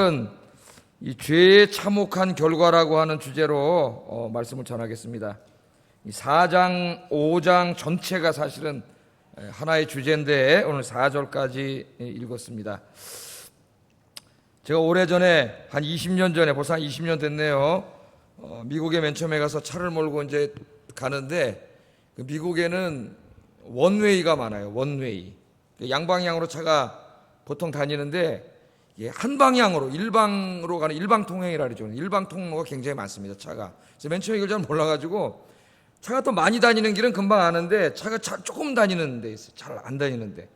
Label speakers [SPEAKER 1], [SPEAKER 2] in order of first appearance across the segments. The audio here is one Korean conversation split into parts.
[SPEAKER 1] 오늘은 이 죄의 참혹한 결과라고 하는 주제로 말씀을 전하겠습니다. 이 4장, 5장 전체가 사실은 하나의 주제인데 오늘 4절까지 읽었습니다. 제가 오래전에 한 20년 전에 벌써 한 20년 됐네요. 미국에 맨 처음에 가서 차를 몰고 이제 가는데 그 미국에는 원웨이가 많아요. 원웨이. 양방향으로 차가 보통 다니는데 한 방향으로 일방으로 가는 일방 통행이라 그러죠. 일방 통로가 굉장히 많습니다. 차가. 그래서 맨 처음에 이걸 잘 몰라가지고 차가 또 많이 다니는 길은 금방 아는데 차가 조금 다니는 데 있어요. 잘 안 다니는데.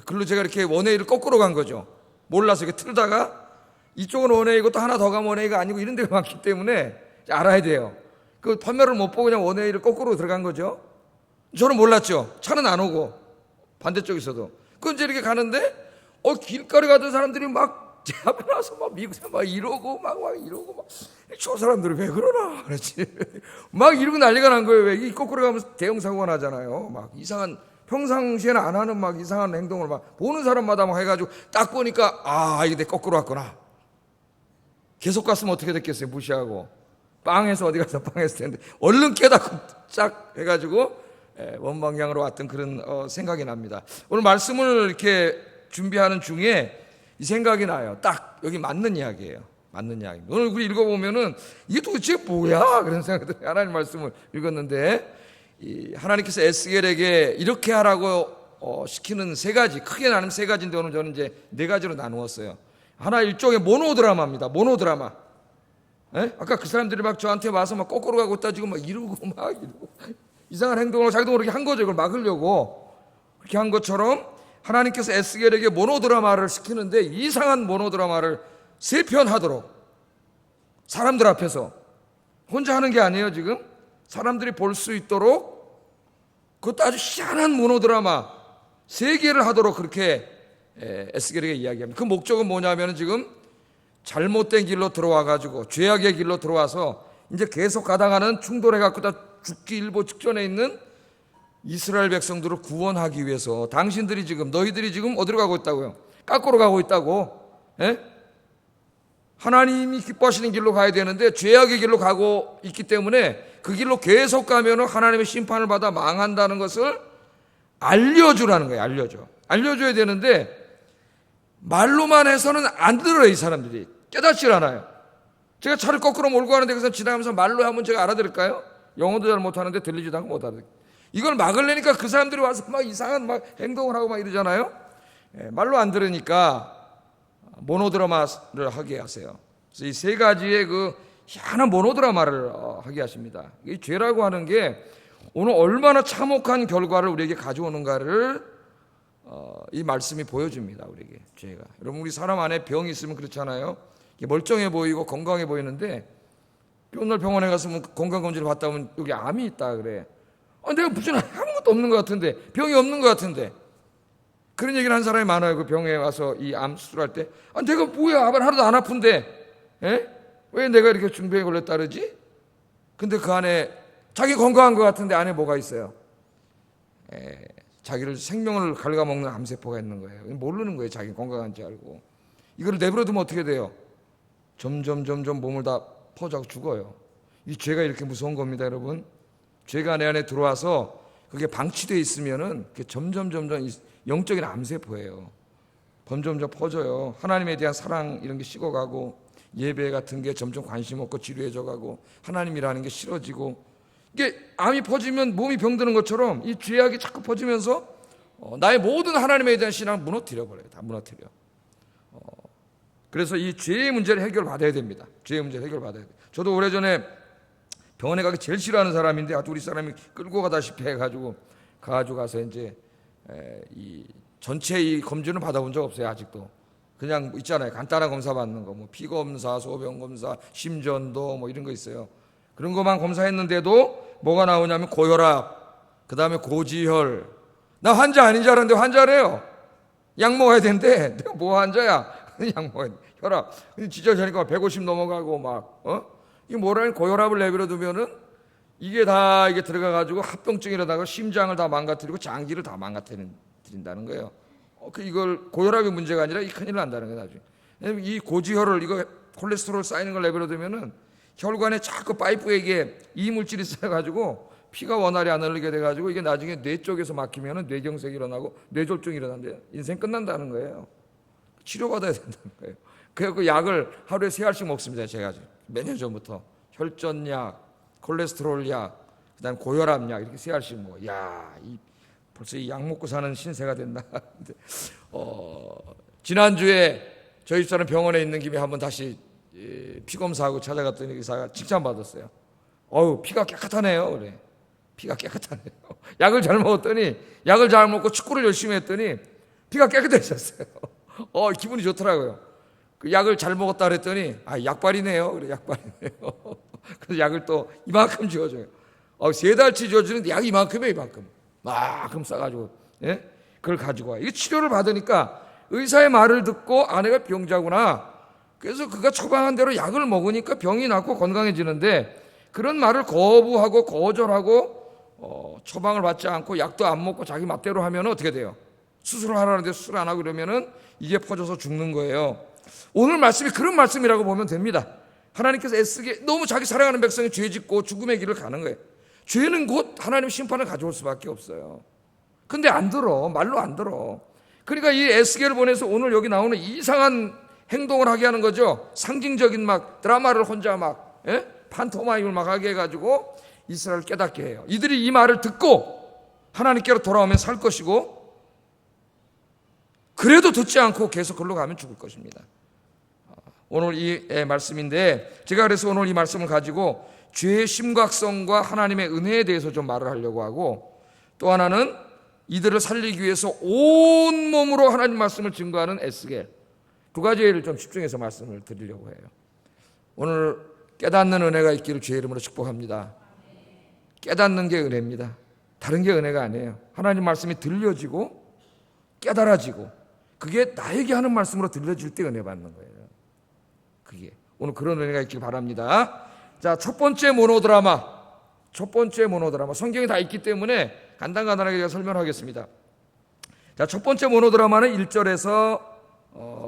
[SPEAKER 1] 글로 제가 이렇게 원웨이를 거꾸로 간 거죠. 몰라서 이렇게 틀다가 이쪽은 원웨이고 또 하나 더 가면 원웨이가 아니고 이런 데가 많기 때문에 알아야 돼요. 그 판매를 못 보고 그냥 원웨이를 거꾸로 들어간 거죠. 저는 몰랐죠. 차는 안 오고 반대쪽에서도. 그 이제 이렇게 가는데 길거리 가던 사람들이 막 제 앞에 나와서 막 미국에서 막 이러고 막 이러고 막 저 사람들이 왜 그러나 그렇지 막 이러고 난리가 난 거예요. 왜 이 거꾸로 가면 대형 사고가 나잖아요. 막 이상한 평상시에는 안 하는 막 이상한 행동을 막 보는 사람마다 막 해가지고 딱 보니까 이게 내 거꾸로 왔구나. 계속 갔으면 어떻게 됐겠어요. 무시하고 빵에서 어디 가서 빵했을 텐데 얼른 깨닫고 쫙 해가지고 원방향으로 왔던 그런 생각이 납니다. 오늘 말씀을 이렇게 준비하는 중에 이 생각이 나요. 딱 여기 맞는 이야기예요. 맞는 이야기. 오늘 우리 읽어보면은 이게 도대체 뭐야? 그런 생각이 들어요. 하나님 말씀을 읽었는데 하나님께서 에스겔에게 이렇게 하라고 시키는 세 가지, 크게 나누면 세 가지인데 오늘 저는 이제 네 가지로 나누었어요. 하나 일종의 모노드라마입니다. 모노드라마. 아까 그 사람들이 막 저한테 와서 막 거꾸로 가고 따지고 막 이러고 이상한 행동을 자기도 모르게 한 거죠. 이걸 막으려고 그렇게 한 것처럼 하나님께서 에스겔에게 모노드라마를 시키는데 이상한 모노드라마를 3편 하도록 사람들 앞에서 혼자 하는 게 아니에요. 지금 사람들이 볼 수 있도록 그것도 아주 희한한 모노드라마 3개를 하도록 그렇게 에스겔에게 이야기합니다. 그 목적은 뭐냐면 지금 잘못된 길로 들어와가지고 죄악의 길로 들어와서 이제 계속 가다가는 충돌해갖고 다 죽기 일보 직전에 있는 이스라엘 백성들을 구원하기 위해서 당신들이 지금 너희들이 지금 어디로 가고 있다고요? 거꾸로 가고 있다고. 하나님이 기뻐하시는 길로 가야 되는데 죄악의 길로 가고 있기 때문에 그 길로 계속 가면 하나님의 심판을 받아 망한다는 것을 알려주라는 거예요. 알려줘야 되는데 말로만 해서는 안 들어요. 이 사람들이 깨닫질 않아요. 제가 차를 거꾸로 몰고 가는데 그래서 지나가면서 말로 하면 제가 알아들을까요? 영어도 잘 못하는데 들리지도 않고 못 알아들어요. 이걸 막으려니까 그 사람들이 와서 막 이상한 막 행동을 하고 막 이러잖아요. 말로 안 들으니까 모노드라마를 하게 하세요. 그래서 이 세 가지의 그 희한한 모노드라마를 하게 하십니다. 이 죄라고 하는 게 오늘 얼마나 참혹한 결과를 우리에게 가져오는가를 이 말씀이 보여줍니다. 우리에게 죄가. 여러분 우리 사람 안에 병이 있으면 그렇잖아요. 멀쩡해 보이고 건강해 보이는데 오늘 병원에 가서 건강검진을 받다 보면 여기 암이 있다 그래. 내가 무슨 아무것도 없는 것 같은데 병이 없는 것 같은데 그런 얘기를 한 사람이 많아요. 그 병에 와서 이 암 수술할 때 내가 뭐야 하나도 안 아픈데 왜 내가 이렇게 중병에 걸렸다 그러지? 근데 그 안에 자기 건강한 것 같은데 안에 뭐가 있어요? 자기를 생명을 갉아먹는 암세포가 있는 거예요. 모르는 거예요. 자기 건강한지 알고. 이걸 내버려두면 어떻게 돼요? 점점 몸을 다 퍼져서 죽어요. 이 죄가 이렇게 무서운 겁니다. 여러분. 죄가 내 안에 들어와서 그게 방치되어 있으면은 그게 점점 영적인 암세포예요. 점점 퍼져요. 하나님에 대한 사랑 이런 게 식어가고 예배 같은 게 점점 관심 없고 지루해져가고 하나님이라는 게 싫어지고 이게 암이 퍼지면 몸이 병드는 것처럼 이 죄악이 자꾸 퍼지면서 나의 모든 하나님에 대한 신앙을 무너뜨려버려요. 다 무너뜨려. 그래서 이 죄의 문제를 해결받아야 됩니다. 죄의 문제를 해결받아야 돼요. 저도 오래전에 병원에 가기 제일 싫어하는 사람인데 우리 사람이 끌고 가다시피 해가지고 가서 이제 이 전체 이 검진을 받아본 적 없어요. 아직도 그냥 있잖아요. 간단한 검사 받는 거, 뭐 피 검사, 소변 검사, 심전도 뭐 이런 거 있어요. 그런 것만 검사했는데도 뭐가 나오냐면 고혈압, 그 다음에 고지혈. 나 환자 아닌 줄 알았는데 환자래요. 약 먹어야 되는데 내가 뭐 환자야? 약 먹어야 돼. 혈압. 진짜 자니까 150 넘어가고 막 이게 뭐라는 고혈압을 내버려 두면은 이게 다 이게 들어가가지고 합병증이 일어나고 심장을 다 망가뜨리고 장기를 다 망가뜨린다는 거예요. 이걸 고혈압이 문제가 아니라 이 큰일 난다는 거예요. 나중에. 이 고지혈을 이거 콜레스테롤 쌓이는 걸 내버려 두면은 혈관에 자꾸 파이프에 이게 이물질이 쌓여가지고 피가 원활히 안 흐르게 돼가지고 이게 나중에 뇌 쪽에서 막히면은 뇌경색이 일어나고 뇌졸중이 일어난대요. 인생 끝난다는 거예요. 치료받아야 된다는 거예요. 그래서 그 약을 하루에 3알씩 먹습니다. 제가 몇 년 전부터 혈전약, 콜레스테롤 약, 그다음 고혈압 약 이렇게 3알씩 먹어. 야, 벌써 이 약 먹고 사는 신세가 됐나? 지난주에 저희 집사람 병원에 있는 김에 한번 다시 피 검사하고 찾아갔더니 의사가 칭찬받았어요. 피가 깨끗하네요. 그래. 피가 깨끗하네요. 약을 잘 먹었더니, 약을 잘 먹고 축구를 열심히 했더니 피가 깨끗해졌어요. 기분이 좋더라고요. 그 약을 잘 먹었다 그랬더니 약발이네요. 그래, 약발이네요. 그래서 약을 또 이만큼 지어줘요. 3달치 지어주는데 약이 이만큼이에요, 이만큼. 그럼 싸가지고, 예? 그걸 가지고 와요. 이 치료를 받으니까 의사의 말을 듣고 아내가 병자구나. 그래서 그가 처방한 대로 약을 먹으니까 병이 낫고 건강해지는데, 그런 말을 거부하고 거절하고 처방을 받지 않고 약도 안 먹고 자기 맛대로 하면 어떻게 돼요? 수술을 하라는데 수술 안 하고 그러면은 이게 퍼져서 죽는 거예요. 오늘 말씀이 그런 말씀이라고 보면 됩니다. 하나님께서 애쓰게 너무 자기 사랑하는 백성이 죄 짓고 죽음의 길을 가는 거예요. 죄는 곧 하나님 심판을 가져올 수밖에 없어요. 근데 안 들어. 말로 안 들어. 그러니까 이 에스겔을 보내서 오늘 여기 나오는 이상한 행동을 하게 하는 거죠. 상징적인 막 드라마를 혼자 막 판토마임을 막 하게 해가지고 이스라엘을 깨닫게 해요. 이들이 이 말을 듣고 하나님께로 돌아오면 살 것이고, 그래도 듣지 않고 계속 걸로 가면 죽을 것입니다. 오늘 이 말씀인데, 제가 그래서 오늘 이 말씀을 가지고 죄의 심각성과 하나님의 은혜에 대해서 좀 말을 하려고 하고, 또 하나는 이들을 살리기 위해서 온 몸으로 하나님 말씀을 증거하는 에스겔, 두 가지를 좀 집중해서 말씀을 드리려고 해요. 오늘 깨닫는 은혜가 있기를 주의 이름으로 축복합니다. 깨닫는 게 은혜입니다. 다른 게 은혜가 아니에요. 하나님 말씀이 들려지고 깨달아지고, 그게 나에게 하는 말씀으로 들려질 때 은혜 받는 거예요. 그게 오늘 그런 은혜가 있길 바랍니다. 자, 첫 번째 모노드라마. 성경이 다 있기 때문에 간단하게 제가 설명하겠습니다. 자, 첫 번째 모노드라마는 1절에서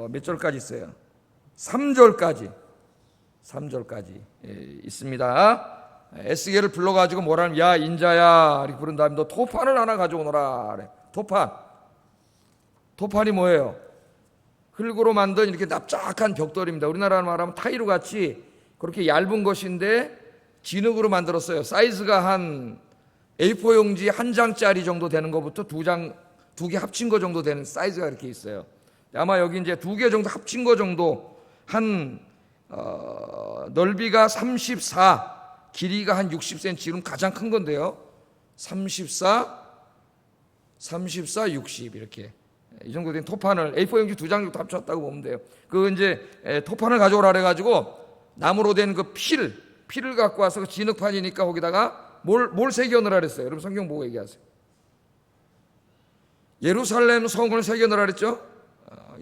[SPEAKER 1] 몇 절까지 있어요? 3절까지 있습니다. 에스겔을 불러가지고 뭐라면, 야 인자야 이렇게 부른 다음에 너 토판을 하나 가져오너라 그래. 토판이 뭐예요? 흙으로 만든 이렇게 납작한 벽돌입니다. 우리나라 말하면 타일로 같이 그렇게 얇은 것인데 진흙으로 만들었어요. 사이즈가 한 A4 용지 한 장짜리 정도 되는 것부터 두 개 합친 거 정도 되는 사이즈가 이렇게 있어요. 아마 여기 이제 2개 정도 합친 거 정도, 한 넓이가 34, 길이가 한 60cm, 지금 가장 큰 건데요. 34, 60 이렇게 이 정도 된 토판을 A4 용지 2장 정도 합쳤다고 보면 돼요. 그 이제 토판을 가져오라 그래가지고 나무로 된 그 필을 갖고 와서 그 진흙판이니까 거기다가 뭘 새겨넣으라 그랬어요. 여러분 성경 보고 얘기하세요. 예루살렘 성을 새겨넣으라 그랬죠.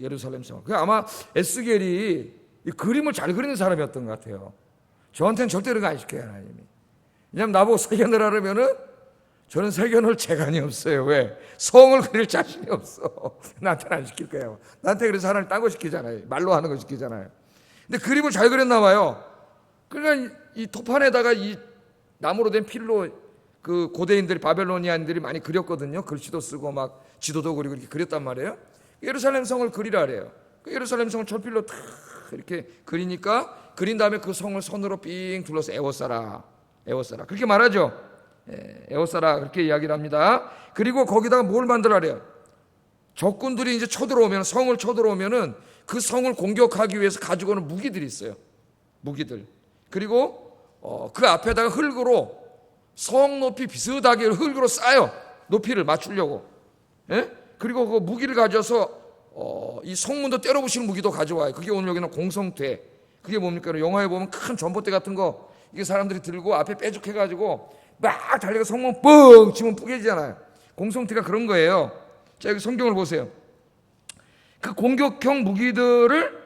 [SPEAKER 1] 예루살렘 성. 그 아마 에스겔이 이 그림을 잘 그리는 사람이었던 것 같아요. 저한테는 절대 그런 거 안 시켜요, 하나님이. 왜냐하면 나보고 새겨넣으라 그러면은 저는 새겨놓을 재간이 없어요. 왜? 성을 그릴 자신이 없어. 나한테는 안 시킬 거예요. 나한테 그래서 하나님 딴 거 시키잖아요. 말로 하는 거 시키잖아요. 근데 그림을 잘 그렸나 봐요. 그러니까 이 토판에다가 이 나무로 된 필로 그 고대인들이, 바벨로니아인들이 많이 그렸거든요. 글씨도 쓰고 막 지도도 그리고 이렇게 그렸단 말이에요. 예루살렘 성을 그리라 그래요. 그 예루살렘 성을 철필로 탁 이렇게 그리니까, 그린 다음에 그 성을 손으로 삥 둘러서 에워싸라 그렇게 말하죠. 에워싸라 그렇게 이야기를 합니다. 그리고 거기다가 뭘 만들라 그래요? 적군들이 이제 성을 쳐들어오면은 그 성을 공격하기 위해서 가지고 오는 무기들이 있어요. 무기들. 그리고 그 앞에다가 흙으로 성 높이 비슷하게 흙으로 쌓아요. 높이를 맞추려고. 그리고 그 무기를 가져서 이 성문도 때려 부시는 무기도 가져와요. 그게 오늘 여기는 공성퇴. 그게 뭡니까? 영화에 보면 큰 전봇대 같은 거 이게 사람들이 들고 앞에 빼죽해가지고 막 달려가 성문 뻥 치면 뿌개지잖아요. 공성퇴가 그런 거예요. 자, 여기 성경을 보세요. 그 공격형 무기들을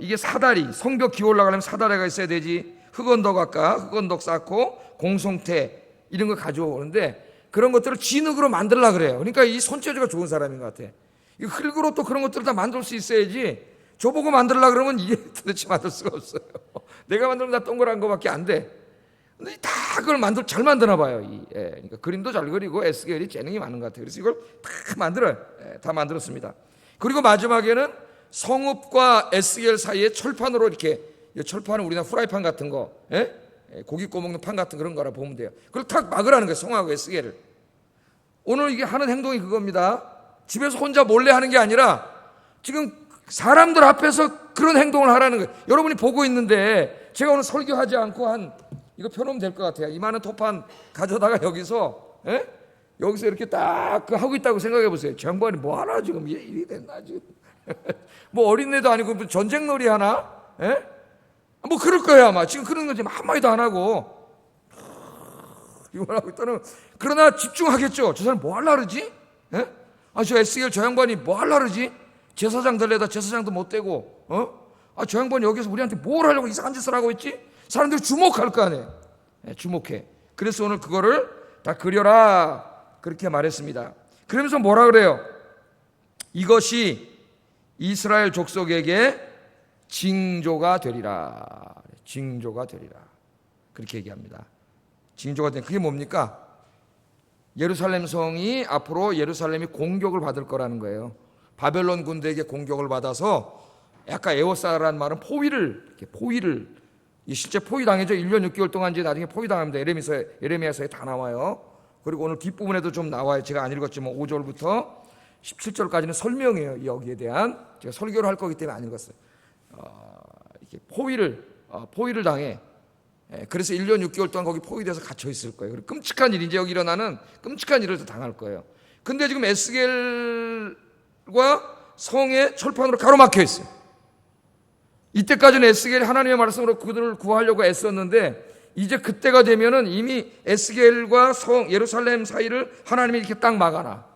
[SPEAKER 1] 이게 사다리, 성벽 기어 올라가려면 사다리가 있어야 되지. 흑언덕 쌓고 공성퇴 이런 거 가져오는데, 그런 것들을 진흙으로 만들려고 그래요. 그러니까 이 손재주가 좋은 사람인 것 같아. 이 흙으로 또 그런 것들을 다 만들 수 있어야지 저보고 만들려고 그러면 이게 도대체 만들 수가 없어요. 내가 만들면 다 동그란 거밖에 안 돼. 근데 다 그걸 잘 만드나 봐요. 그러니까 그림도 잘 그리고 에스겔이 재능이 많은 것 같아요. 그래서 이걸 다 만들어요. 다 만들었습니다. 그리고 마지막에는 성읍과 에스겔 사이에 철판으로 이렇게, 철판은 우리나라 후라이판 같은 거, 고기 구워 먹는 판 같은 그런 거라 보면 돼요. 그걸 탁 막으라는 거예요. 성하고 에스겔을. 오늘 이게 하는 행동이 그겁니다. 집에서 혼자 몰래 하는 게 아니라 지금 사람들 앞에서 그런 행동을 하라는 거예요. 여러분이 보고 있는데 제가 오늘 설교하지 않고 이거 펴놓으면 될 것 같아요. 이만한 토판 가져다가 여기서 이렇게 딱 하고 있다고 생각해 보세요. 저 양반이 뭐 하나 지금 일이 됐나 지금. 뭐 어린애도 아니고 전쟁놀이 하나? 뭐 그럴 거야 아마. 지금 그런 거 지금 한마디도 안 하고 이걸 하고 있다는. 그러나 집중하겠죠. 저 사람 뭐 하려고 그러지? 저 에스겔 저 양반이 뭐 하려고 그러지? 제사장 될래다 제사장도 못 되고 저 양반이 여기서 우리한테 뭘 하려고 이상한 짓을 하고 있지? 사람들이 주목할 거 아니에요. 주목해. 그래서 오늘 그거를 다 그려라 그렇게 말했습니다. 그러면서 뭐라 그래요? 이것이 이스라엘 족속에게 징조가 되리라. 징조가 되리라. 그렇게 얘기합니다. 징조가 되리라. 그게 뭡니까? 예루살렘 성이 앞으로 예루살렘이 공격을 받을 거라는 거예요. 바벨론 군대에게 공격을 받아서, 아까 에워싸라는 말은 포위를 실제 포위당해죠. 1년 6개월 동안 이제 나중에 포위당합니다. 에레미야서에 다 나와요. 그리고 오늘 뒷부분에도 좀 나와요. 제가 안 읽었지만 5절부터 17절까지는 설명이에요. 여기에 대한. 제가 설교를 할 거기 때문에 안 읽었어요. 이렇게 포위를 당해. 그래서 1년 6개월 동안 거기 포위돼서 갇혀 있을 거예요. 그리고 끔찍한 일이 이제 여기 일어나는 끔찍한 일을 당할 거예요. 근데 지금 에스겔과 성의 철판으로 가로막혀 있어요. 이때까지는 에스겔이 하나님의 말씀으로 그들을 구하려고 애썼는데, 이제 그때가 되면은 이미 에스겔과 성 예루살렘 사이를 하나님이 이렇게 딱 막아놔.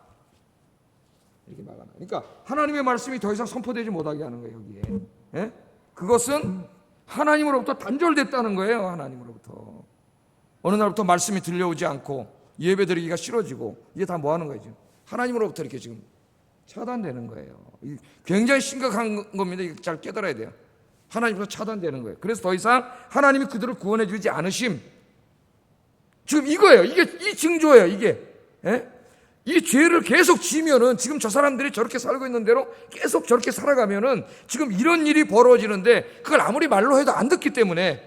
[SPEAKER 1] 이렇게 막아놔. 그러니까 하나님의 말씀이 더 이상 선포되지 못하게 하는 거예요, 여기에. 그것은 하나님으로부터 단절됐다는 거예요. 하나님으로부터. 어느 날부터 말씀이 들려오지 않고 예배 드리기가 싫어지고, 이게 다 뭐 하는 거예요, 지금? 하나님으로부터 이렇게 지금 차단되는 거예요. 굉장히 심각한 겁니다. 이거 잘 깨달아야 돼요. 하나님으로부터 차단되는 거예요. 그래서 더 이상 하나님이 그들을 구원해 주지 않으심. 지금 이거예요. 이 징조예요, 이게. 이 죄를 계속 지면은, 지금 저 사람들이 저렇게 살고 있는 대로 계속 저렇게 살아가면은 지금 이런 일이 벌어지는데, 그걸 아무리 말로 해도 안 듣기 때문에,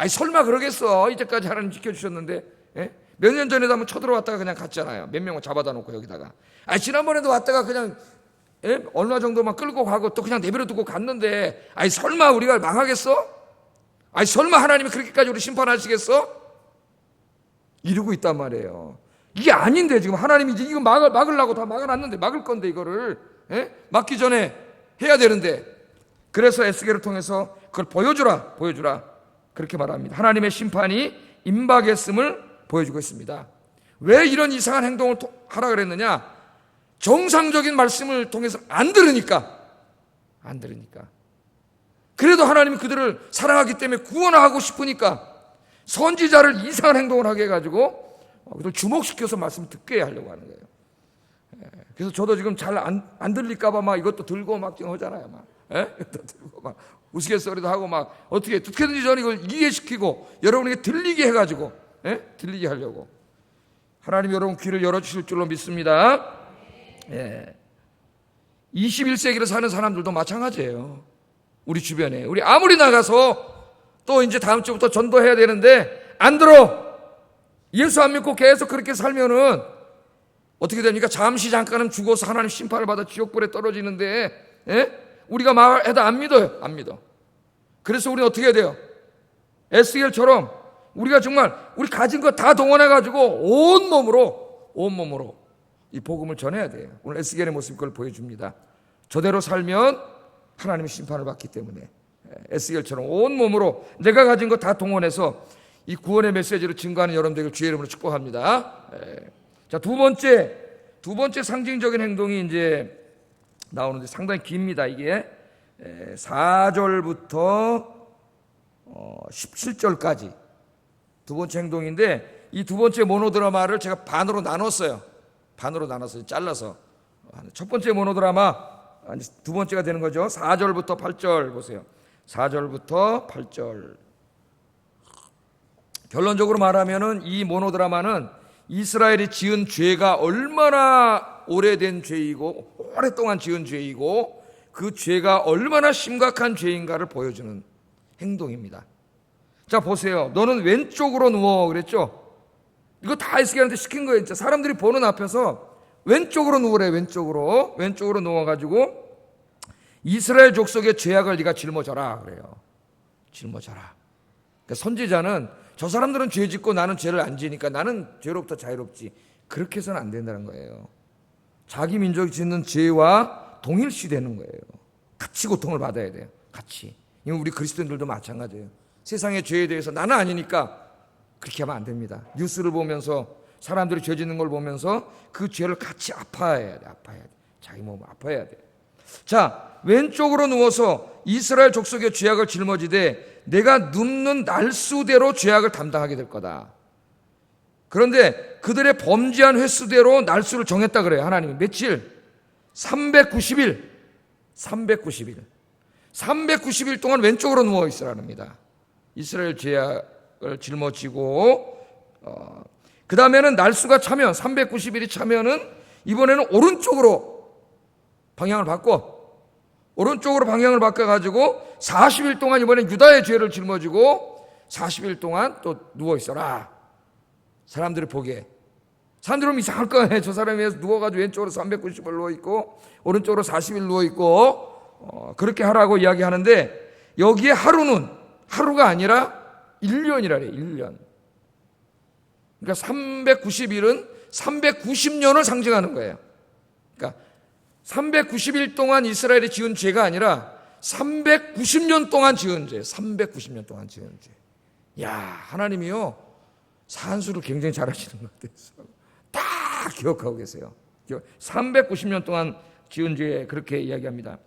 [SPEAKER 1] 설마 그러겠어. 이때까지 하나님 지켜주셨는데. 몇 년 전에도 한번 쳐들어왔다가 그냥 갔잖아요. 몇 명을 잡아다 놓고 여기다가. 지난번에도 왔다가 그냥 얼마 정도만 끌고 가고 또 그냥 내버려 두고 갔는데, 설마 우리가 망하겠어? 설마 하나님이 그렇게까지 우리 심판하시겠어? 이러고 있단 말이에요. 이게 아닌데 지금 하나님이 이제 이거 막으려고 다 막아놨는데, 막을 건데 이거를 막기 전에 해야 되는데, 그래서 에스겔을 통해서 그걸 보여주라 그렇게 말합니다. 하나님의 심판이 임박했음을 보여주고 있습니다. 왜 이런 이상한 행동을 하라 그랬느냐? 정상적인 말씀을 통해서 안 들으니까. 그래도 하나님이 그들을 사랑하기 때문에 구원하고 싶으니까 선지자를 이상한 행동을 하게 해가지고 그들 주목시켜서 말씀 듣게 하려고 하는 거예요. 그래서 저도 지금 잘 안 들릴까봐 막 이것도 들고 막 지금 하잖아요. 이것도 들고 막 우스갯소리도 하고 막 어떻게든지 저는 이걸 이해시키고 여러분에게 들리게 해가지고 들리게 하려고. 하나님 여러분 귀를 열어주실 줄로 믿습니다. 21세기를 사는 사람들도 마찬가지예요. 우리 주변에. 우리 아무리 나가서 또 이제 다음 주부터 전도해야 되는데 안 들어. 예수 안 믿고 계속 그렇게 살면은 어떻게 됩니까? 잠깐은 죽어서 하나님 심판을 받아 지옥불에 떨어지는데, 우리가 말해도 안 믿어. 그래서 우리는 어떻게 해야 돼요? 에스겔처럼 우리가 정말 우리 가진 거 다 동원해가지고 온 몸으로 이 복음을 전해야 돼요. 오늘 에스겔의 모습이 그걸 보여줍니다. 저대로 살면 하나님의 심판을 받기 때문에 에스겔처럼 온 몸으로 내가 가진 거 다 동원해서 이 구원의 메시지를 증거하는 여러분들을 주의 이름으로 축복합니다. 자, 두 번째 상징적인 행동이 이제 나오는데 상당히 깁니다. 이게 4절부터 17절까지 두 번째 행동인데, 이 두 번째 모노드라마를 제가 반으로 나눴어요. 잘라서. 첫 번째 모노드라마 두 번째가 되는 거죠. 4절부터 8절 보세요. 4절부터 8절. 결론적으로 말하면은 이 모노드라마는 이스라엘이 지은 죄가 얼마나 오래된 죄이고 오랫동안 지은 죄이고 그 죄가 얼마나 심각한 죄인가를 보여주는 행동입니다. 자, 보세요. 너는 왼쪽으로 누워 그랬죠? 이거 다 에스겔한테 시킨 거예요. 진짜 사람들이 보는 앞에서 왼쪽으로 누우래. 왼쪽으로 누워가지고 이스라엘 족속의 죄악을 네가 짊어져라 그래요. 짊어져라. 그러니까 선지자는 저 사람들은 죄 짓고 나는 죄를 안 지니까 나는 죄로부터 자유롭지, 그렇게 해서는 안 된다는 거예요. 자기 민족이 짓는 죄와 동일시되는 거예요. 같이 고통을 받아야 돼요. 같이. 이건 우리 그리스도인들도 마찬가지예요. 세상의 죄에 대해서 나는 아니니까 그렇게 하면 안 됩니다. 뉴스를 보면서 사람들이 죄 짓는 걸 보면서 그 죄를 같이 아파해야 돼. 자기 몸을 아파해야 돼. 자, 왼쪽으로 누워서 이스라엘 족속의 죄악을 짊어지되 내가 눕는 날수대로 죄악을 담당하게 될 거다. 그런데 그들의 범죄한 횟수대로 날수를 정했다 그래요. 하나님이 며칠? 390일. 390일 동안 왼쪽으로 누워 있으라 합니다. 이스라엘 죄악을 짊어지고 그 다음에는 날수가 차면 390일이 차면은 이번에는 오른쪽으로 방향을 바꿔가지고 40일 동안 이번엔 유다의 죄를 짊어지고 40일 동안 또 누워 있어라. 사람들이 보기에. 사람들은 이상할 거 아니에요. 저 사람이 누워가지고 왼쪽으로 390일 누워있고 오른쪽으로 40일 누워있고 그렇게 하라고 이야기하는데 여기에 하루가 아니라 1년이라 그래요. 1년. 그러니까 390일은 390년을 상징하는 거예요. 그러니까 390일 동안 이스라엘이 지은 죄가 아니라 390년 동안 지은 죄. 390년 동안 지은 죄. 야, 하나님이요 산수를 굉장히 잘하시는 것 같아요. 다 기억하고 계세요. 390년 동안 지은 죄, 그렇게 이야기합니다.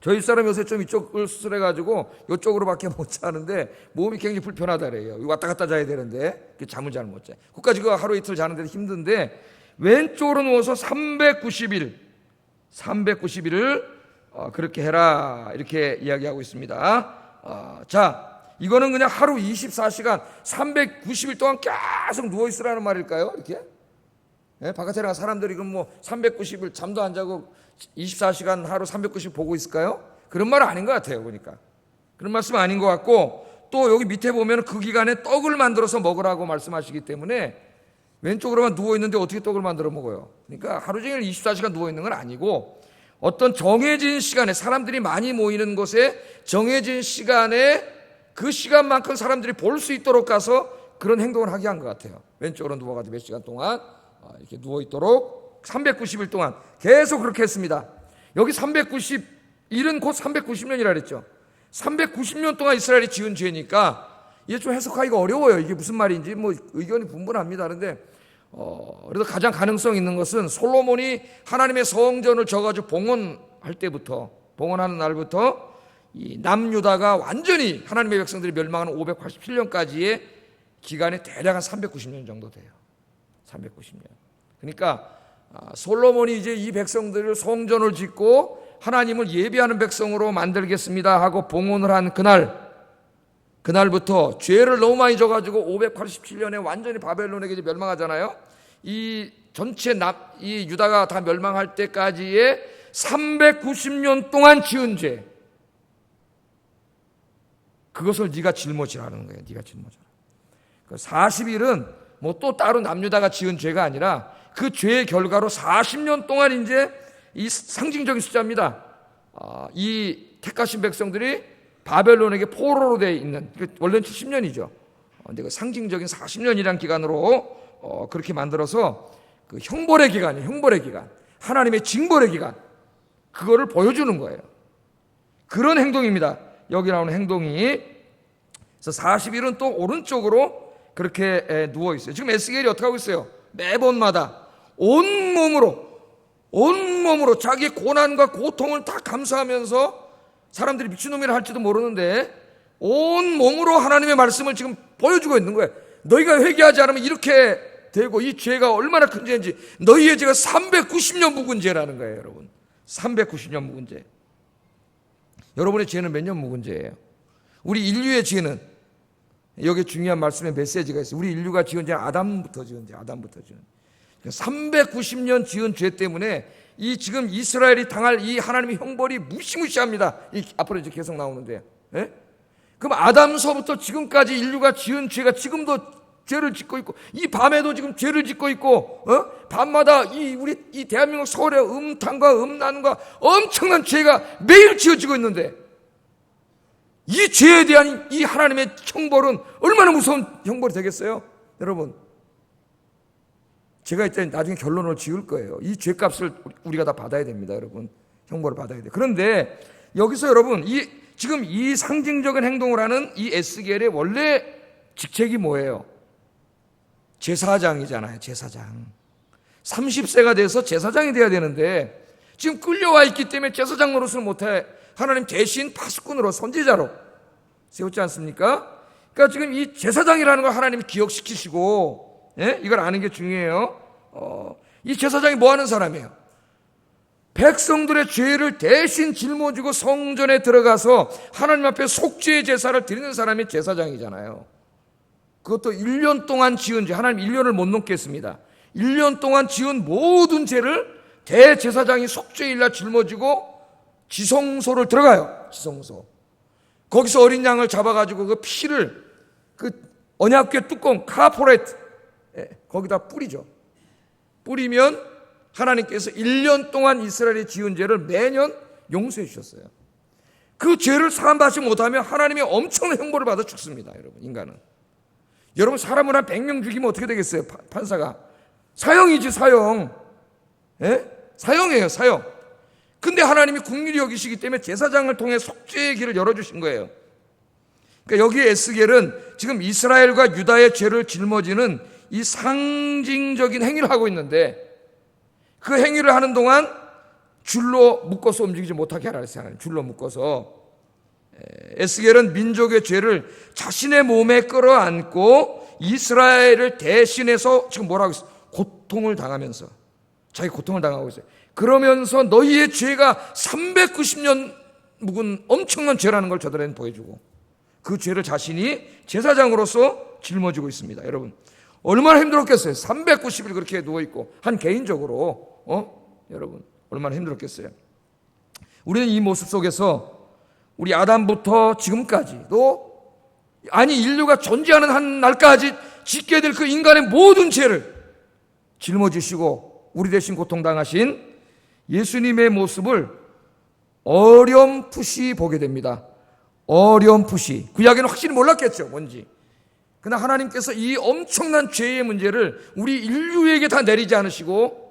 [SPEAKER 1] 저희 사람 요새 좀 이쪽을 수술해가지고 이쪽으로밖에 못 자는데 몸이 굉장히 불편하다 그래요. 왔다 갔다 자야 되는데 잠을 잘 못 자. 그까지 그 하루 이틀 자는데도 힘든데 왼쪽으로 누워서 390일을 그렇게 해라, 이렇게 이야기하고 있습니다. 자, 이거는 그냥 하루 24시간 390일 동안 계속 누워 있으라는 말일까요? 이렇게? 네? 바깥에 나가 사람들이 그럼 뭐 390일 잠도 안 자고 24시간 하루 390일 보고 있을까요? 그런 말은 아닌 것 같아요. 보니까 그런 말씀은 아닌 것 같고, 또 여기 밑에 보면 그 기간에 떡을 만들어서 먹으라고 말씀하시기 때문에 왼쪽으로만 누워 있는데 어떻게 떡을 만들어 먹어요? 그러니까 하루 종일 24시간 누워 있는 건 아니고 어떤 정해진 시간에, 사람들이 많이 모이는 곳에 정해진 시간에 그 시간만큼 사람들이 볼 수 있도록 가서 그런 행동을 하게 한 것 같아요. 왼쪽으로 누워가지고 몇 시간 동안 이렇게 누워 있도록 390일 동안 계속 그렇게 했습니다. 여기 390일은 곧 390년이라 그랬죠. 390년 동안 이스라엘이 지은 죄니까 이게 좀 해석하기가 어려워요. 이게 무슨 말인지 뭐 의견이 분분합니다. 그런데 그래도 가장 가능성 있는 것은 솔로몬이 하나님의 성전을 져가지고 봉헌할 때부터, 봉헌하는 날부터 이 남유다가 완전히 하나님의 백성들이 멸망하는 587년까지의 기간이 대략 한 390년 정도 돼요. 390년. 그러니까 솔로몬이 이제 이 백성들을 성전을 짓고 하나님을 예배하는 백성으로 만들겠습니다 하고 봉헌을 한 그날부터 죄를 너무 많이 져가지고 587년에 완전히 바벨론에게 이제 멸망하잖아요. 이 전체 이 유다가 다 멸망할 때까지의 390년 동안 지은 죄, 그것을 네가 짊어지라는 거예요. 네가 짊어져라. 40일은 뭐 또 따로 남유다가 지은 죄가 아니라 그 죄의 결과로 40년 동안 이제 이 상징적인 숫자입니다. 이 택하신 백성들이 바벨론에게 포로로 되어 있는, 원래는 70년이죠. 근데 그 상징적인 40년이라는 기간으로 그렇게 만들어서 그 형벌의 기간이에요. 형벌의 기간, 하나님의 징벌의 기간, 그거를 보여주는 거예요. 그런 행동입니다. 여기 나오는 행동이. 그래서 40일은 또 오른쪽으로 그렇게 누워 있어요. 지금 에스겔이 어떻게 하고 있어요? 매번마다 온몸으로 자기의 고난과 고통을 다 감수하면서, 사람들이 미친놈이라 할지도 모르는데 온몸으로 하나님의 말씀을 지금 보여주고 있는 거예요. 너희가 회개하지 않으면 이렇게 되고 이 죄가 얼마나 큰 죄인지, 너희의 죄가 390년 묵은 죄라는 거예요. 여러분, 390년 묵은 죄. 여러분의 죄는 몇 년 묵은 죄예요? 우리 인류의 죄는, 여기 중요한 말씀의 메시지가 있어요. 우리 인류가 지은 죄는 아담부터 지은 죄, 아담부터 지은 죄. 390년 지은 죄 때문에 이 지금 이스라엘이 당할 이 하나님의 형벌이 무시무시합니다. 이 앞으로 이제 계속 나오는데, 예? 그럼 아담서부터 지금까지 인류가 지은 죄가 지금도 죄를 짓고 있고, 이 밤에도 지금 죄를 짓고 있고, 밤마다 이 대한민국 서울의 음탕과 음란과 엄청난 죄가 매일 지어지고 있는데, 이 죄에 대한 이 하나님의 형벌은 얼마나 무서운 형벌이 되겠어요? 여러분, 제가 이제 나중에 결론을 지을 거예요. 이 죄값을 우리가 다 받아야 됩니다, 여러분. 형벌을 받아야 돼요. 그런데 여기서 여러분, 지금 이 상징적인 행동을 하는 이 에스겔의 원래 직책이 뭐예요? 제사장이잖아요, 제사장. 30세가 돼서 제사장이 돼야 되는데 지금 끌려와 있기 때문에 제사장 노릇을 못해. 하나님 대신 파수꾼으로, 선지자로 세웠지 않습니까? 그러니까 지금 이 제사장이라는 걸 하나님이 기억시키시고, 예? 이걸 아는 게 중요해요. 이 제사장이 뭐 하는 사람이에요? 백성들의 죄를 대신 짊어지고 성전에 들어가서 하나님 앞에 속죄의 제사를 드리는 사람이 제사장이잖아요. 그것도 1년 동안 지은 죄, 하나님 1년을 못 넘게 했습니다. 1년 동안 지은 모든 죄를 대제사장이 속죄일날 짊어지고 지성소를 들어가요. 지성소. 거기서 어린 양을 잡아가지고 그 피를 그 언약궤 뚜껑 카포레트 거기다 뿌리죠. 뿌리면 하나님께서 1년 동안 이스라엘이 지은 죄를 매년 용서해 주셨어요. 그 죄를 사함받지 못하면 하나님이 엄청난 형벌을 받아 죽습니다. 여러분, 인간은. 여러분, 사람을 한 100명 죽이면 어떻게 되겠어요? 판사가 사형이지, 사형. 예? 사형이에요, 사형. 근데 하나님이 긍휼히 여기시기 때문에 제사장을 통해 속죄의 길을 열어주신 거예요. 그러니까 여기에 에스겔은 지금 이스라엘과 유다의 죄를 짊어지는 이 상징적인 행위를 하고 있는데, 그 행위를 하는 동안 줄로 묶어서 움직이지 못하게 하라 그랬어요. 하나님 줄로 묶어서. 에스겔은 민족의 죄를 자신의 몸에 끌어안고 이스라엘을 대신해서 지금 뭐라고 했어요? 고통을 당하면서, 자기 고통을 당하고 있어요. 그러면서 너희의 죄가 390년 묵은 엄청난 죄라는 걸 저들에게는 보여주고, 그 죄를 자신이 제사장으로서 짊어지고 있습니다. 여러분, 얼마나 힘들었겠어요? 390일 그렇게 누워있고, 한 개인적으로, 여러분, 얼마나 힘들었겠어요? 우리는 이 모습 속에서 우리 아담부터 지금까지도, 아니 인류가 존재하는 한 날까지 짓게 될 그 인간의 모든 죄를 짊어지시고 우리 대신 고통당하신 예수님의 모습을 어렴풋이 보게 됩니다. 어렴풋이. 구약에는 확실히 몰랐겠죠, 뭔지. 그러나 하나님께서 이 엄청난 죄의 문제를 우리 인류에게 다 내리지 않으시고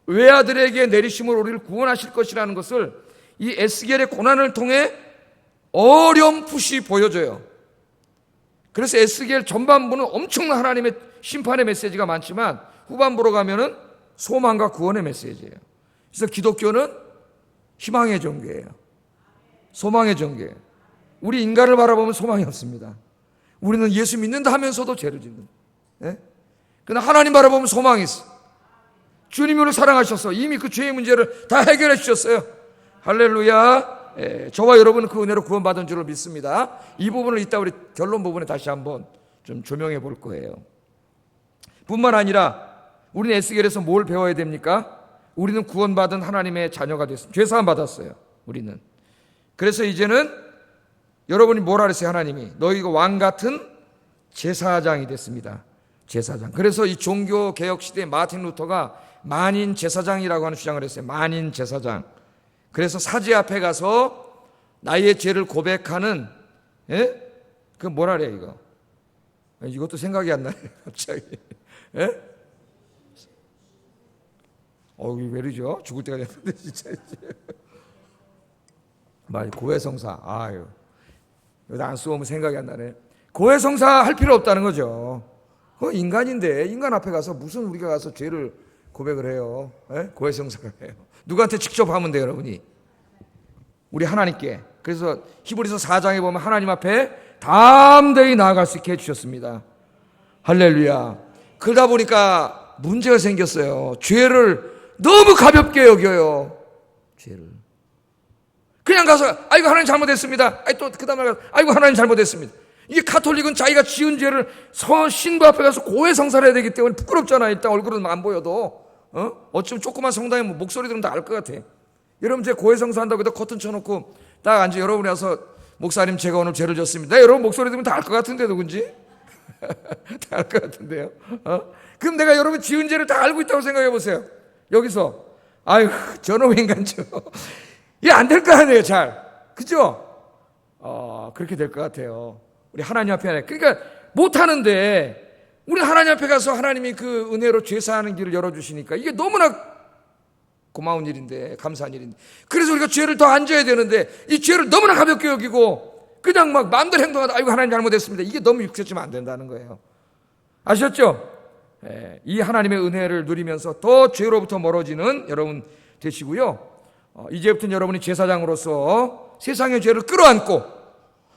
[SPEAKER 1] 외아들에게 내리심으로 우리를 구원하실 것이라는 것을 이 에스겔의 고난을 통해 어렴풋이 보여줘요. 그래서 에스겔 전반부는 엄청난 하나님의 심판의 메시지가 많지만 후반부로 가면은 소망과 구원의 메시지예요. 그래서 기독교는 희망의 종교예요. 소망의 종교예요. 우리 인간을 바라보면 소망이 없습니다. 우리는 예수 믿는다 하면서도 죄를 짓는. 예? 그러나 하나님 바라보면 소망이 있어. 주님이 우리를 사랑하셔서 이미 그 죄의 문제를 다 해결해 주셨어요. 할렐루야. 저와 여러분은 그 은혜로 구원받은 줄을 믿습니다. 이 부분을 이따 우리 결론 부분에 다시 한번 좀 조명해 볼 거예요. 뿐만 아니라 우리는 에스겔에서 뭘 배워야 됩니까? 우리는 구원받은 하나님의 자녀가 됐습니다. 죄사함 받았어요, 우리는. 그래서 이제는 여러분이 뭐라 그랬어요? 하나님이 너희가 왕 같은 제사장이 됐습니다. 제사장. 그래서 이 종교 개혁 시대에 마틴 루터가 만인 제사장이라고 하는 주장을 했어요. 만인 제사장. 그래서 사제 앞에 가서 나의 죄를 고백하는, 그 뭐라 그래 이거? 이것도 생각이 안 나네 갑자기. 왜 이러죠? 죽을 때가 됐는데 진짜. 말 고해성사. 아유, 여기다 안 써오면 생각이 안 나네. 고해성사 할 필요 없다는 거죠. 그 인간인데 인간 앞에 가서 무슨 우리가 가서 죄를 고백을 해요? 고해성사를 해요. 누구한테 직접 하면 돼요, 여러분이? 우리 하나님께. 그래서 히브리서 4장에 보면 하나님 앞에 담대히 나아갈 수 있게 해주셨습니다. 할렐루야. 그러다 보니까 문제가 생겼어요. 죄를 너무 가볍게 여겨요. 죄를. 그냥 가서 아이고 하나님 잘못했습니다. 또 그 다음에 가서 아이고 하나님 잘못했습니다. 이게 가톨릭은 자기가 지은 죄를 신부 앞에 가서 고해성사를 해야 되기 때문에 부끄럽잖아요. 일단 얼굴은 안 보여도. 어쩌면 조그만 성당에 목소리 들으면 다 알 것 같아. 여러분 제 고해성사 한다고 해도 커튼 쳐놓고 딱 앉아 여러분이 와서 목사님 제가 오늘 죄를 졌습니다. 여러분 목소리 들으면 다 알 것 같은데 누군지? 다 알 것 같은데요. 그럼 내가 여러분 지은 죄를 다 알고 있다고 생각해 보세요. 여기서 아유 저놈 인간죠. 이게 안 될 거 아니에요. 잘. 그죠? 그렇게 될 것 같아요. 우리 하나님 앞에 그러니까 못하는데 우리 하나님 앞에 가서 하나님이 그 은혜로 죄사하는 길을 열어주시니까 이게 너무나 고마운 일인데 감사한 일인데 그래서 우리가 죄를 더 안 져야 되는데 이 죄를 너무나 가볍게 여기고 그냥 막 마음대로 행동하다 아이고 하나님 잘못했습니다. 이게 너무 육체치면 안 된다는 거예요. 아셨죠? 이 하나님의 은혜를 누리면서 더 죄로부터 멀어지는 여러분 되시고요. 이제부터는 여러분이 제사장으로서 세상의 죄를 끌어안고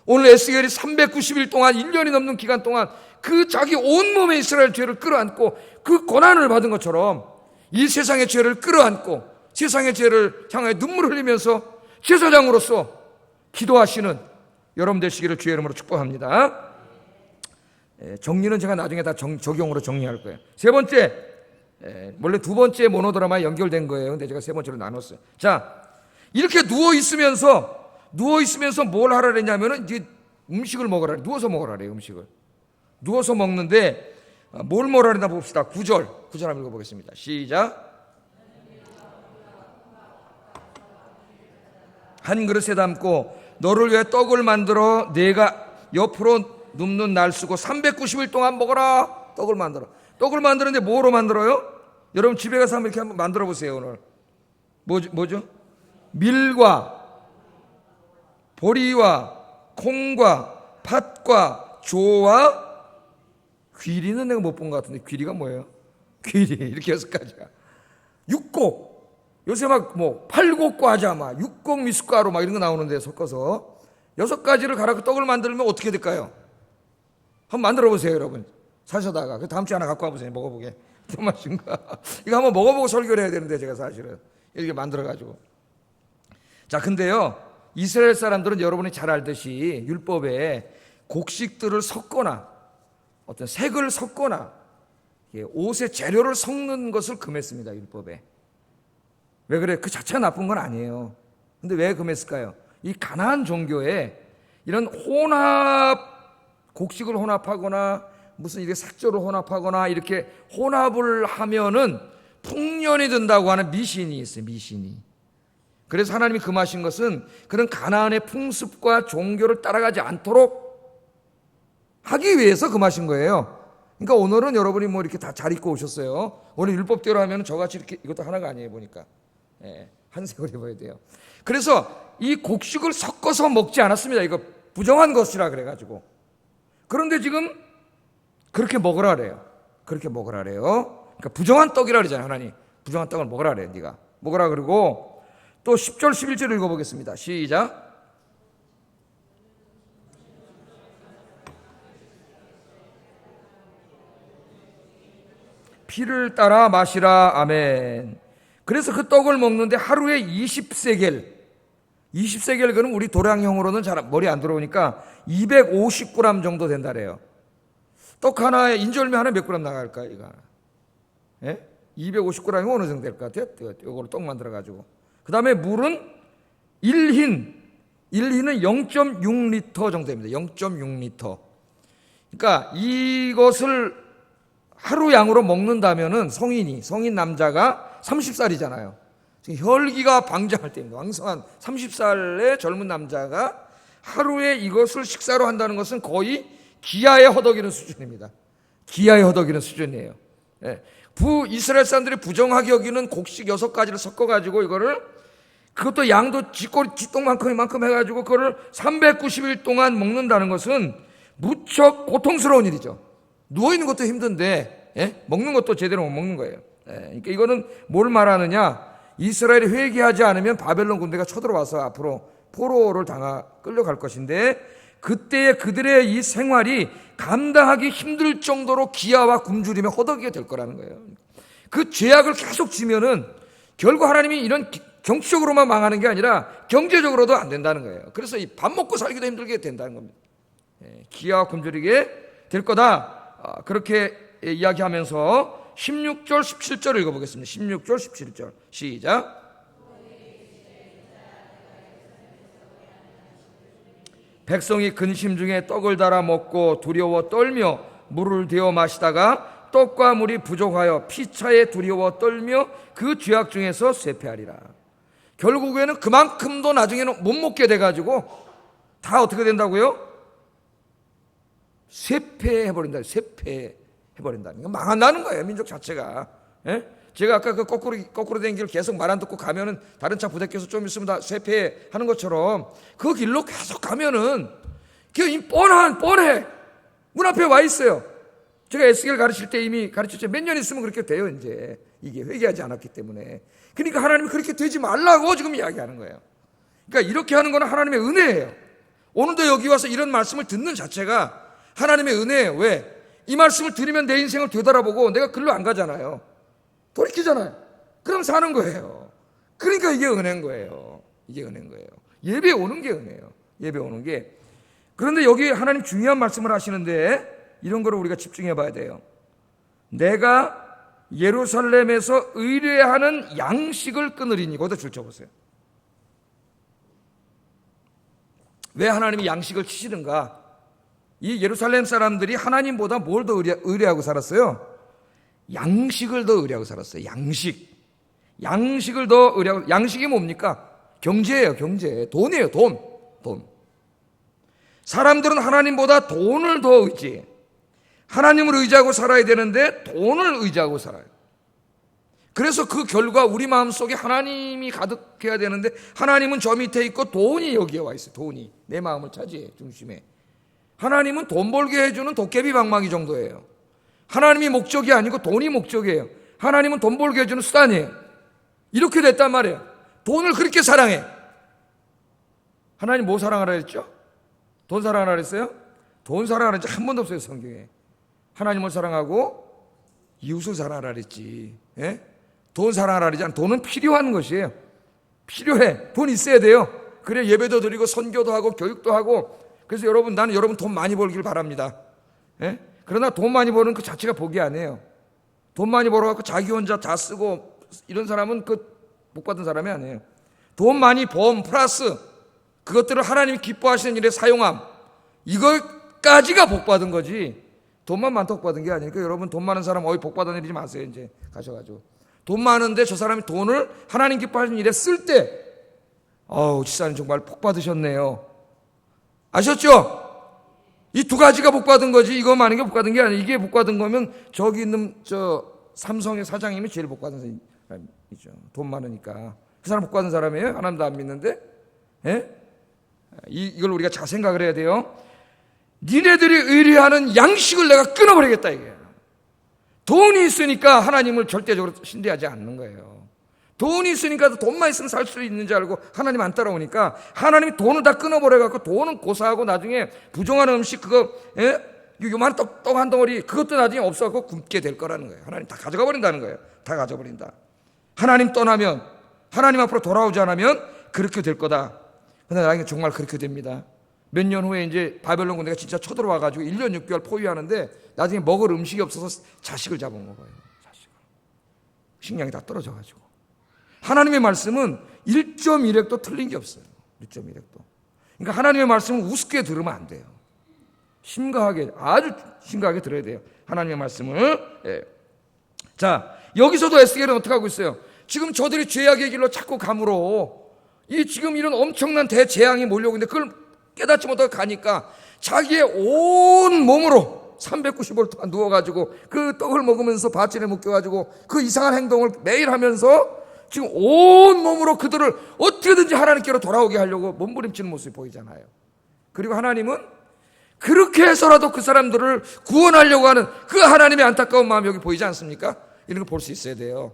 [SPEAKER 1] 오늘 에스겔이 390일 동안 1년이 넘는 기간 동안 그 자기 온몸의 이스라엘 죄를 끌어안고 그 고난을 받은 것처럼 이 세상의 죄를 끌어안고 세상의 죄를 향하여 눈물을 흘리면서 제사장으로서 기도하시는 여러분 되시기를 주의 이름으로 축복합니다. 정리는 제가 나중에 다 적용으로 정리할 거예요. 세 번째, 원래 두 번째 모노드라마에 연결된 거예요. 근데 제가 세 번째로 나눴어요. 자, 이렇게 누워있으면서 뭘 하라 그랬냐면은 이제 음식을 먹으라. 누워서 먹으라 그래요. 음식을. 누워서 먹는데 뭘 먹으라 그랬나 봅시다. 9절 한번 읽어보겠습니다. 시작. 한 그릇에 담고 너를 위해 떡을 만들어 내가 옆으로 눕는 날 쓰고 390일 동안 먹어라. 떡을 만드는데 뭐로 만들어요? 여러분 집에 가서 한번 이렇게 한번 만들어 보세요. 오늘 뭐죠? 밀과 보리와 콩과 팥과 조와 귀리는 내가 못 본 것 같은데 귀리가 뭐예요? 귀리 이렇게 6가지야. 육곡 요새 막 팔곡과자 육곡 미숫가루 이런 거 나오는데 섞어서 6가지를 갈아서 떡을 만들면 어떻게 될까요? 한번 만들어 보세요, 여러분. 사셔다가 그 다음 주에 하나 갖고 와보세요. 먹어보게. 어떤 맛인가? 이거 한번 먹어보고 설교를 해야 되는데 제가 사실은 이렇게 만들어가지고. 자, 근데요 이스라엘 사람들은 여러분이 잘 알듯이 율법에 곡식들을 섞거나 어떤 색을 섞거나 옷의 재료를 섞는 것을 금했습니다. 율법에. 왜 그래? 그 자체가 나쁜 건 아니에요. 근데 왜 금했을까요? 이 가나안 종교에 이런 곡식을 혼합하거나 무슨 이렇게 색조를 혼합하거나 이렇게 혼합을 하면은 풍년이 든다고 하는 미신이 있어요. 미신이. 그래서 하나님이 금하신 것은 그런 가나안의 풍습과 종교를 따라가지 않도록 하기 위해서 금하신 거예요. 그러니까 오늘은 여러분이 이렇게 다 잘 입고 오셨어요. 오늘 율법대로 하면 저같이 이렇게 이것도 하나가 아니에요. 보니까 한색을 입어야 돼요. 그래서 이 곡식을 섞어서 먹지 않았습니다. 이거 부정한 것이라 그래가지고. 그런데 지금 그렇게 먹으라 그래요. 그러니까 부정한 떡이라 그러잖아요. 하나님 부정한 떡을 먹으라 그래요. 네가 먹으라 그러고 또 10절 11절 읽어보겠습니다. 시작. 피를 따라 마시라. 아멘. 그래서 그 떡을 먹는데 하루에 20세겔 그는 우리 도량형으로는 잘 머리 안 들어오니까 250g 정도 된다래요. 떡 하나에 인절미 하나 몇 그램 나갈까요? 이거 하나 250g이면 어느 정도 될 것 같아요? 이거로 떡 만들어가지고. 그 다음에 물은 1흰은 0.6리터 정도 됩니다. 0.6리터. 그러니까 이것을 하루 양으로 먹는다면은 성인 남자가 30살이잖아요. 혈기가 방장할 때입니다. 왕성한 30살의 젊은 남자가 하루에 이것을 식사로 한다는 것은 거의 기아에 허덕이는 수준입니다. 기아에 허덕이는 수준이에요. 이스라엘 사람들이 부정하게 여기는 곡식 6가지를 섞어가지고 그것도 양도 쥐똥만큼 해가지고 그거를 390일 동안 먹는다는 것은 무척 고통스러운 일이죠. 누워있는 것도 힘든데 먹는 것도 제대로 못 먹는 거예요. 그러니까 이거는 뭘 말하느냐? 이스라엘이 회개하지 않으면 바벨론 군대가 쳐들어와서 앞으로 포로를 끌려갈 것인데 그때의 그들의 이 생활이 감당하기 힘들 정도로 기아와 굶주림에 허덕이게 될 거라는 거예요. 그 죄악을 계속 지면은 결국 하나님이 이런 정치적으로만 망하는 게 아니라 경제적으로도 안 된다는 거예요. 그래서 이 밥 먹고 살기도 힘들게 된다는 겁니다. 기아와 굶주리게 될 거다. 그렇게 이야기하면서 16절 17절 읽어보겠습니다. 16절 17절 시작. 백성이 근심 중에 떡을 달아 먹고 두려워 떨며 물을 데워 마시다가 떡과 물이 부족하여 피차에 두려워 떨며 그 죄악 중에서 쇠폐하리라. 결국에는 그만큼도 나중에는 못 먹게 돼가지고 다 어떻게 된다고요? 쇠폐해버린다. 쇠폐해버린다는 거 망한다는 거예요. 민족 자체가. 제가 아까 그 거꾸로 된 길 계속 말 안 듣고 가면은 다른 차 부대껴서 좀 있으면 다 쇠폐하는 것처럼 그 길로 계속 가면은 그 뻔해. 문 앞에 와 있어요. 제가 에스겔 가르칠 때 이미 가르쳤죠. 몇 년 있으면 그렇게 돼요. 이제 이게 회개하지 않았기 때문에. 그러니까 하나님이 그렇게 되지 말라고 지금 이야기하는 거예요. 그러니까 이렇게 하는 거는 하나님의 은혜예요. 오늘도 여기 와서 이런 말씀을 듣는 자체가 하나님의 은혜예요. 왜? 이 말씀을 들으면 내 인생을 되돌아보고 내가 글로 안 가잖아요. 돌이키잖아요. 그럼 사는 거예요. 그러니까 이게 은혜인 거예요. 이게 은혜인 거예요. 예배 오는 게 은혜예요. 예배 오는 게. 그런데 여기 하나님 중요한 말씀을 하시는데 이런 거를 우리가 집중해 봐야 돼요. 내가 예루살렘에서 의뢰하는 양식을 끊으리니. 거기다 줄 쳐보세요. 왜 하나님이 양식을 치시는가? 이 예루살렘 사람들이 하나님보다 뭘 더 의뢰하고 살았어요? 양식을 더 의뢰하고 살았어요. 양식을 더 의뢰하고. 양식이 뭡니까? 경제예요. 경제. 돈이에요. 돈. 사람들은 하나님보다 돈을 더 의지해요. 하나님을 의지하고 살아야 되는데 돈을 의지하고 살아요. 그래서 그 결과 우리 마음속에 하나님이 가득해야 되는데 하나님은 저 밑에 있고 돈이 여기에 와 있어요. 돈이 내 마음을 차지해 중심에. 하나님은 돈 벌게 해주는 도깨비 방망이 정도예요. 하나님이 목적이 아니고 돈이 목적이에요. 하나님은 돈 벌게 해주는 수단이에요. 이렇게 됐단 말이에요. 돈을 그렇게 사랑해. 하나님 뭐 사랑하라 했죠? 돈 사랑하라 했어요? 돈 사랑하라 한 번도 없어요. 성경에. 하나님을 사랑하고 이웃을 사랑하라 그랬지. 돈 사랑하라 그러지 않아요. 돈은 필요한 것이에요. 필요해. 돈 있어야 돼요. 그래 예배도 드리고 선교도 하고 교육도 하고. 그래서 나는 여러분 돈 많이 벌길 바랍니다. 그러나 돈 많이 버는 그 자체가 복이 아니에요. 돈 많이 벌어갖고 자기 혼자 다 쓰고 이런 사람은 그 복 받은 사람이 아니에요. 돈 많이 범 플러스 그것들을 하나님이 기뻐하시는 일에 사용함. 이것까지가 복 받은 거지. 돈만 많다고 복 받은 게 아니니까 여러분 돈 많은 사람 복 받아 내리지 마세요. 이제 가셔가지고 돈 많은데 저 사람이 돈을 하나님 기뻐하시는 일에 쓸 때 집사님 정말 복 받으셨네요. 아셨죠? 이 두 가지가 복 받은 거지 이거 많은 게 복 받은 게 아니에요. 이게 복 받은 거면 저기 있는 삼성의 사장님이 제일 복 받은 사람이죠. 돈 많으니까. 그 사람 복 받은 사람이에요? 하나님도 안 믿는데? 이걸 우리가 잘 생각을 해야 돼요. 니네들이 의뢰하는 양식을 내가 끊어버리겠다 이게. 돈이 있으니까 하나님을 절대적으로 신뢰하지 않는 거예요. 돈이 있으니까 돈만 있으면 살 수 있는 줄 알고 하나님 안 따라오니까 하나님이 돈을 다 끊어버려갖고 돈은 고사하고 나중에 부정한 음식 그거 요만한 떡 한 덩어리 그것도 나중에 없어갖고 굶게 될 거라는 거예요. 하나님 다 가져가 버린다는 거예요. 다 가져버린다. 하나님 떠나면 하나님 앞으로 돌아오지 않으면 그렇게 될 거다. 근데 나중에 정말 그렇게 됩니다. 몇 년 후에 이제 바벨론 군대가 진짜 쳐들어와가지고 1년 6개월 포위하는데 나중에 먹을 음식이 없어서 자식을 잡아먹어요. 자식을. 식량이 다 떨어져가지고. 하나님의 말씀은 1.1획도 틀린 게 없어요. 1.1획도. 그러니까 하나님의 말씀은 우습게 들으면 안 돼요. 심각하게, 아주 심각하게 들어야 돼요. 하나님의 말씀을. 자, 여기서도 에스겔은 어떻게 하고 있어요? 지금 저들이 죄악의 길로 자꾸 감으로 지금 이런 엄청난 대재앙이 몰려오고 있는데 그걸 깨닫지 못하고 가니까 자기의 온 몸으로 390일 동안 누워가지고 그 떡을 먹으면서 밧줄에 묶여가지고 그 이상한 행동을 매일 하면서 지금 온 몸으로 그들을 어떻게든지 하나님께로 돌아오게 하려고 몸부림치는 모습이 보이잖아요. 그리고 하나님은 그렇게 해서라도 그 사람들을 구원하려고 하는 그 하나님의 안타까운 마음이 여기 보이지 않습니까? 이런 걸 볼 수 있어야 돼요.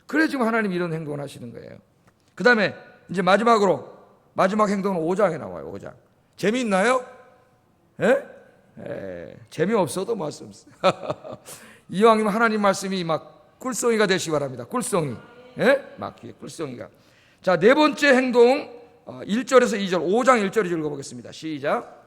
[SPEAKER 1] 그래 지금 하나님이 이런 행동을 하시는 거예요. 그 다음에 이제 마지막 행동은 5장에 나와요. 5장. 재미있나요? 재미없어도 말씀 없어요. 이왕이면 하나님 말씀이 막 꿀송이가 되시기 바랍니다. 꿀송이. 막 꿀송이가. 자, 네 번째 행동 1절에서 2절, 5장 1절 읽어보겠습니다. 시작.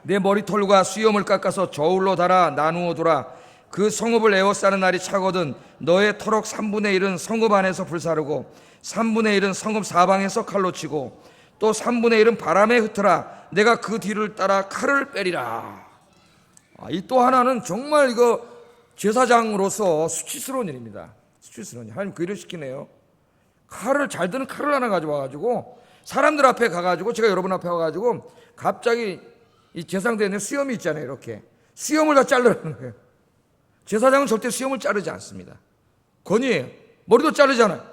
[SPEAKER 1] 내 머리털과 수염을 깎아서 저울로 달아 나누어 두라. 그 성읍을 에워싸는 날이 차거든 너의 터럭 3분의 1은 성읍 안에서 불사르고 3분의 1은 성읍 사방에서 칼로 치고 또 3분의 1은 바람에 흩어라. 내가 그 뒤를 따라 칼을 빼리라. 이 또 하나는 정말 이거 제사장으로서 수치스러운 일입니다. 수치스러운 일. 하나님 그 일을 시키네요. 칼을 잘 드는 칼을 하나 가져와가지고 사람들 앞에 가가지고 제가 여러분 앞에 와가지고 갑자기 이 제사장대에 수염이 있잖아요. 이렇게 수염을 다 자르라는 거예요. 제사장은 절대 수염을 자르지 않습니다. 권위예요. 머리도 자르잖아요.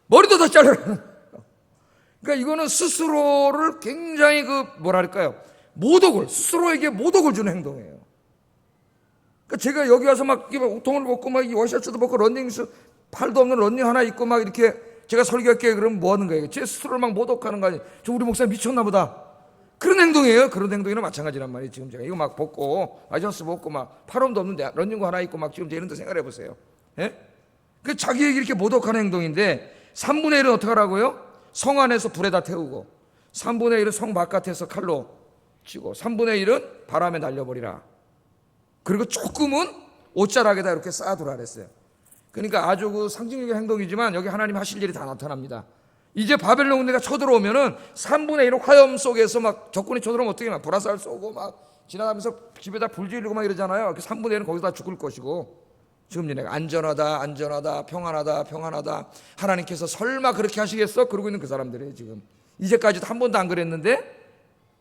[SPEAKER 1] 머리도 다 자르라는 거예요. 그러니까 이거는 스스로를 굉장히 뭐랄까요, 모독을, 스스로에게 모독을 주는 행동이에요. 그러니까 제가 여기 와서 막 옷통을 벗고 막 워셔츠도 벗고 런닝스 팔도 없는 런닝 하나 입고 막 이렇게 제가 설교할게 그러면 뭐 하는 거예요? 제 스스로를 막 모독하는 거 아니에요? 저 우리 목사님 미쳤나 보다. 그런 행동이에요. 그런 행동이나 마찬가지란 말이에요. 지금 제가 이거 막 벗고 아저스 벗고 막 팔음도 없는데 런닝구 하나 입고 막 지금 이런데 생각해 보세요. 예? 그 자기에게 이렇게 모독하는 행동인데 3분의 1은 어떻게 하라고요? 성 안에서 불에다 태우고 3분의 1은 성 바깥에서 칼로 치고 3분의 1은 바람에 날려버리라. 그리고 조금은 옷자락에다 이렇게 쌓아두라 그랬어요. 그러니까 아주 상징적인 행동이지만 여기 하나님 하실 일이 다 나타납니다. 이제 바벨론 군대가 쳐들어오면은 3분의 1은 화염 속에서 막 적군이 쳐들어오면 어떻게 막 불화살 쏘고 막 지나가면서 집에다 불 지르고 막 이러잖아요. 3분의 1은 거기서 다 죽을 것이고 지금 내가 안전하다, 안전하다, 평안하다, 평안하다. 하나님께서 설마 그렇게 하시겠어? 그러고 있는 그 사람들이에요 지금. 이제까지도 한 번도 안 그랬는데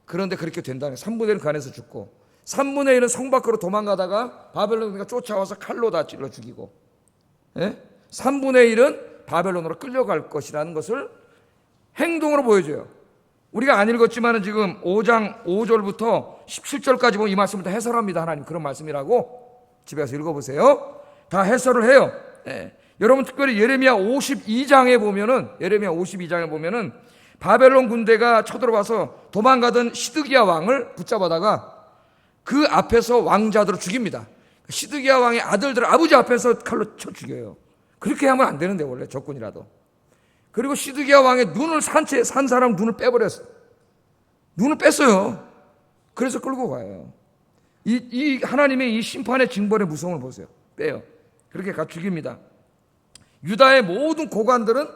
[SPEAKER 1] 그런데 그렇게 된다는 거예요. 3분의 1은 그 안에서 죽고 3분의 1은 성 밖으로 도망가다가 바벨론 군대가 쫓아와서 칼로 다 찔러 죽이고 3분의 1은 바벨론으로 끌려갈 것이라는 것을 행동으로 보여줘요. 우리가 안 읽었지만 지금 5장 5절부터 17절까지 보면 이 말씀을 다 해설합니다. 하나님 그런 말씀이라고 집에 가서 읽어보세요. 다 해설을 해요. 여러분 특별히 예레미야 52장에 보면은 바벨론 군대가 쳐들어와서 도망가던 시드기야 왕을 붙잡아다가 그 앞에서 왕자들을 죽입니다. 시드기야 왕의 아들들 아버지 앞에서 칼로 쳐 죽여요. 그렇게 하면 안 되는데 원래 적군이라도. 그리고 시드기야 왕의 눈을 산 사람 눈을 빼버렸어요. 눈을 뺐어요. 그래서 끌고 가요. 이 하나님의 이 심판의 징벌의 무서움을 보세요. 빼요. 그렇게 가 죽입니다. 유다의 모든 고관들은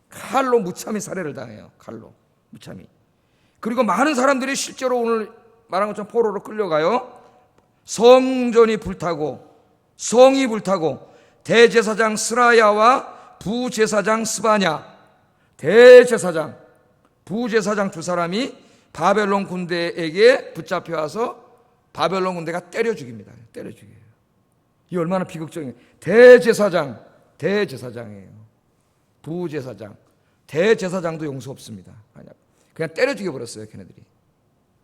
[SPEAKER 1] 칼로 무참히 살해를 당해요. 칼로 무참히. 그리고 많은 사람들이 실제로 오늘 말한 것처럼 포로로 끌려가요. 성전이 불타고 성이 불타고 대제사장 스라야와 부제사장 스바냐, 대제사장, 부제사장 두 사람이 바벨론 군대에게 붙잡혀와서 바벨론 군대가 때려 죽입니다. 때려 죽여요. 이 얼마나 비극적이에요. 대제사장이에요. 부제사장, 대제사장도 용서 없습니다. 그냥 때려 죽여버렸어요. 걔네들이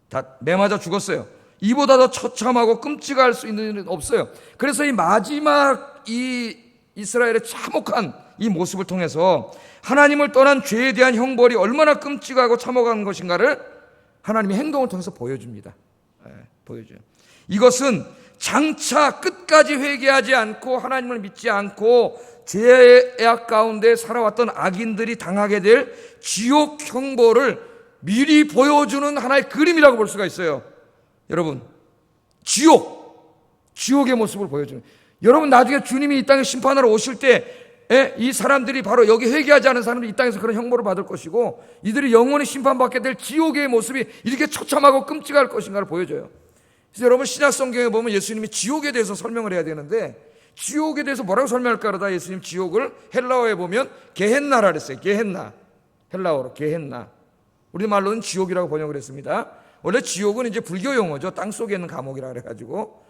[SPEAKER 1] 다 매맞아 죽었어요. 이보다 더 처참하고 끔찍할 수 있는 일은 없어요. 그래서 이 마지막 이 이스라엘의 참혹한 이 모습을 통해서 하나님을 떠난 죄에 대한 형벌이 얼마나 끔찍하고 참혹한 것인가를 하나님의 행동을 통해서 보여줍니다. 보여줘요. 이것은 장차 끝까지 회개하지 않고 하나님을 믿지 않고 죄악 가운데 살아왔던 악인들이 당하게 될 지옥 형벌을 미리 보여주는 하나의 그림이라고 볼 수가 있어요. 여러분, 지옥의 모습을 보여주는. 여러분 나중에 주님이 이 땅에 심판하러 오실 때 이 사람들이 바로 여기 회개하지 않은 사람들이 이 땅에서 그런 형벌을 받을 것이고 이들이 영원히 심판받게 될 지옥의 모습이 이렇게 처참하고 끔찍할 것인가를 보여줘요. 그래서 여러분 신약 성경에 보면 예수님이 지옥에 대해서 설명을 해야 되는데 지옥에 대해서 뭐라고 설명할까 그러다 예수님 지옥을 헬라어에 보면 게헨나라 그랬어요. 게헨나. 헬라어로 게헨나. 우리말로는 지옥이라고 번역을 했습니다. 원래 지옥은 이제 불교 용어죠. 땅속에 있는 감옥이라 그래가지고